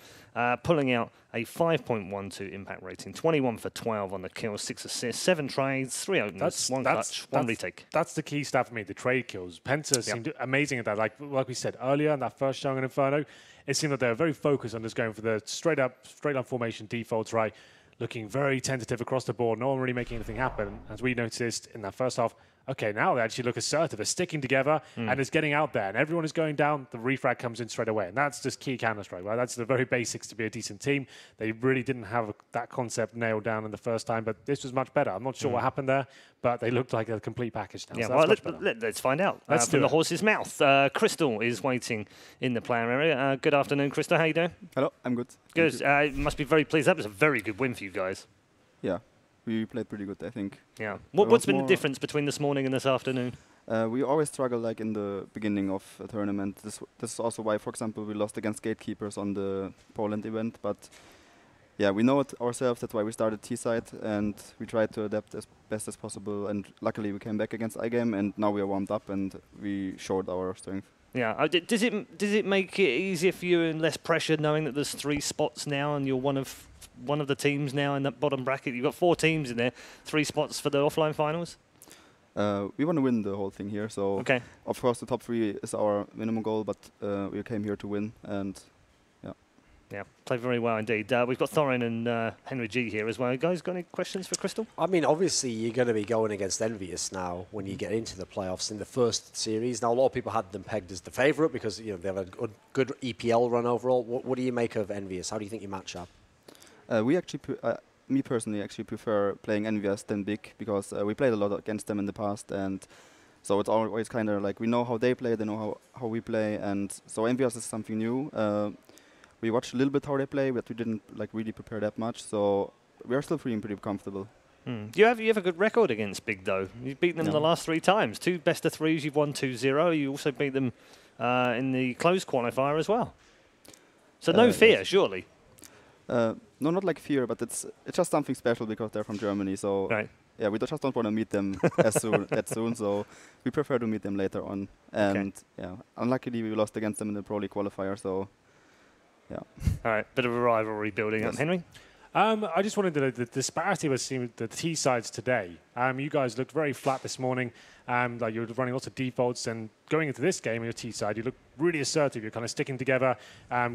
pulling out a 5.12 impact rating, 21 for 12 on the kills, 6 assists, 7 trades, 3 openers, 1 clutch, 1 retake. That's the key stat for me, the trade kills. Penta seemed amazing at that. Like we said earlier in that first showing in Inferno, it seemed that they were very focused on just going for the straight up formation defaults, right? Looking very tentative across the board, no one really making anything happen. As we noticed in that first half, okay, now they actually look assertive. They're sticking together and it's getting out there. And everyone is going down. The refrag comes in straight away. And that's just key Counter-Strike, right? That's the very basics to be a decent team. They really didn't have that concept nailed down in the first time, but this was much better. I'm not sure what happened there, but they looked like a complete package now. Yeah, so well, let's find out. Let's from the horse's mouth. Crystal is waiting in the player area. Good afternoon, Crystal. How you doing? Hello, I'm good. Good. You must be very pleased. That was a very good win for you guys. Yeah, we played pretty good, I think. Yeah. What's been the difference between this morning and this afternoon? We always struggle like in the beginning of a tournament. This is also why, for example, we lost against Gatekeepers on the Poland event. But yeah, we know it ourselves. That's why we started T-side and we tried to adapt as best as possible. And luckily, we came back against iGame, and now we are warmed up and we showed our strength. Yeah. Does it make it easier for you and less pressure knowing that there's 3 spots now and you're one of the teams now in that bottom bracket? You've got 4 teams in there, 3 spots for the offline finals. We want to win the whole thing here, so okay. Of course the top 3 is our minimum goal, but we came here to win, and yeah, played very well indeed. We've got Thorin and Henry G here as well. You guys got any questions for Crystal? I mean, obviously you're going to be going against Envious now when you get into the playoffs in the first series. Now a lot of people had them pegged as the favourite because they have a good EPL run overall. What do you make of Envious? How do you think you match up? We actually, me personally, actually prefer playing Envious than Big because we played a lot against them in the past, and so it's always kind of like we know how they play, they know how we play, and so Envious is something new. We watched a little bit how they play, but we didn't like really prepare that much, so we are still feeling pretty comfortable. You have a good record against Big though. You've beaten them the last 3 times. 2 best of 3s. You've won 2-0. You also beat them in the closed qualifier as well. So no fear, surely. No, not like fear, but it's just something special because they're from Germany. So yeah, we just don't want to meet them as soon. So we prefer to meet them later on. And yeah, unluckily we lost against them in the Pro League qualifier. So yeah. All right, bit of a rivalry building up, Henry. I just wanted to know the disparity was seen with the T sides today. You guys looked very flat this morning. Like you were running lots of defaults, and going into this game on your T side, you looked really assertive. You're kind of sticking together,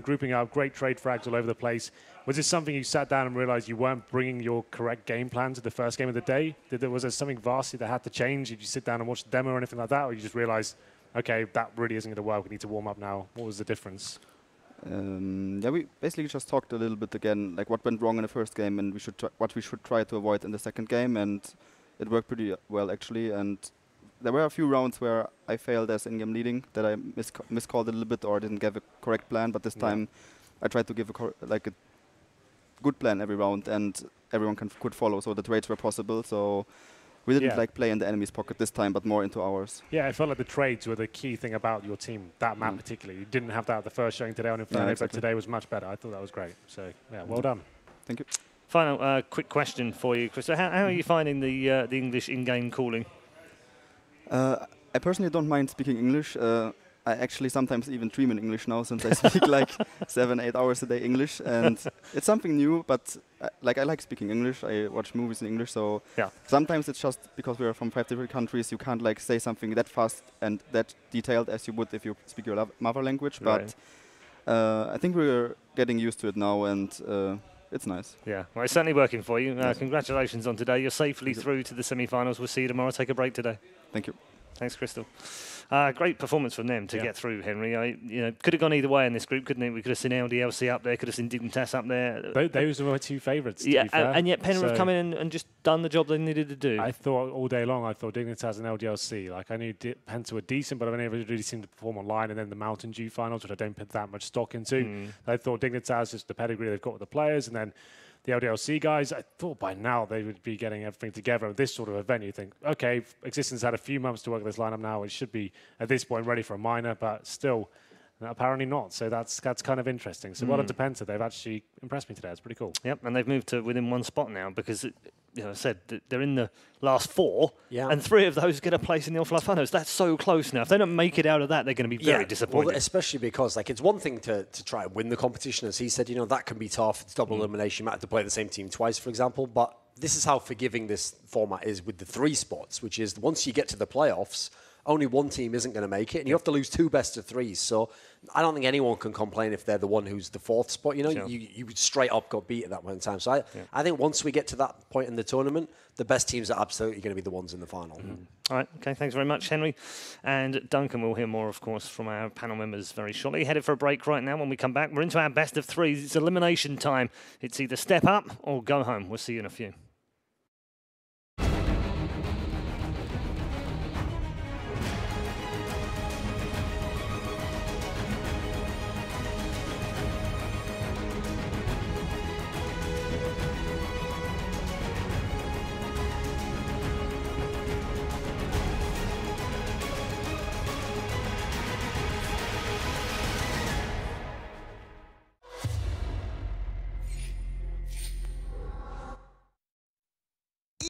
grouping up, great trade frags all over the place. Was this something you sat down and realized you weren't bringing your correct game plan to the first game of the day? Was there something vastly that had to change? Did you sit down and watch the demo or anything like that, or you just realized, okay, that really isn't going to work. We need to warm up now. What was the difference? Yeah, we basically just talked a little bit again, like what went wrong in the first game, and what we should try to avoid in the second game, and it worked pretty well actually. And there were a few rounds where I failed as in-game leading, that I miscalled a little bit or didn't give a correct plan. But this time, I tried to give a good plan every round, and everyone could follow. So the trades were possible. So we didn't play in the enemy's pocket this time, but more into ours. Yeah, I felt like the trades were the key thing about your team, that map particularly. You didn't have that at the first showing today on Inferno, but today was much better. I thought that was great. So, yeah, well done. Thank you. Final quick question for you, Chris. How are you finding the English in-game calling? I personally don't mind speaking English. I actually sometimes even dream in English now, since I speak like 7-8 hours a day English, and it's something new. But I like speaking English. I watch movies in English, so sometimes it's just because we are from 5 different countries, you can't like say something that fast and that detailed as you would if you speak your mother language. But I think we're getting used to it now, and it's nice. Yeah, well, it's certainly working for you. Congratulations on today. You're safely through to the semi-finals. We'll see you tomorrow. Take a break today. Thank you. Thanks, Crystal. Great performance from them to get through, Henry. Could have gone either way in this group, couldn't it? We could have seen LDLC up there, could have seen Dignitas up there. Those were my 2 favourites, Yeah, and yet Penta have come in and just done the job they needed to do. I thought all day long, Dignitas and LDLC. Like, I knew Penta were decent, but I never really seen them perform online. And then the Mountain Dew finals, which I don't put that much stock into. I thought Dignitas, just the pedigree they've got with the players, and then the LDLC guys, I thought by now they would be getting everything together at this sort of event. You think, okay, Existence had a few months to work this lineup now. It should be, at this point, ready for a minor, but still, apparently not. So that's kind of interesting. So well done to Penta. They've actually impressed me today. It's pretty cool. Yep, and they've moved to within 1 spot now because, I said they're in the last 4, and 3 of those get a place in the All-Fly Finals. That's so close now. If they don't make it out of that, they're going to be very disappointed. Well, especially because it's one thing to try and win the competition, as he said. That can be tough. It's double elimination. You might have to play the same team twice, for example. But this is how forgiving this format is with the 3 spots, which is once you get to the playoffs, only one team isn't going to make it, and you have to lose 2 best-of-3s. So I don't think anyone can complain if they're the one who's the 4th spot. You straight up got beat at that point in time. So I think once we get to that point in the tournament, the best teams are absolutely going to be the ones in the final. All right, okay, thanks very much, Henry. And Duncan, we'll hear more, of course, from our panel members very shortly. Headed for a break right now. When we come back, we're into our best-of-3s. It's elimination time. It's either step up or go home. We'll see you in a few.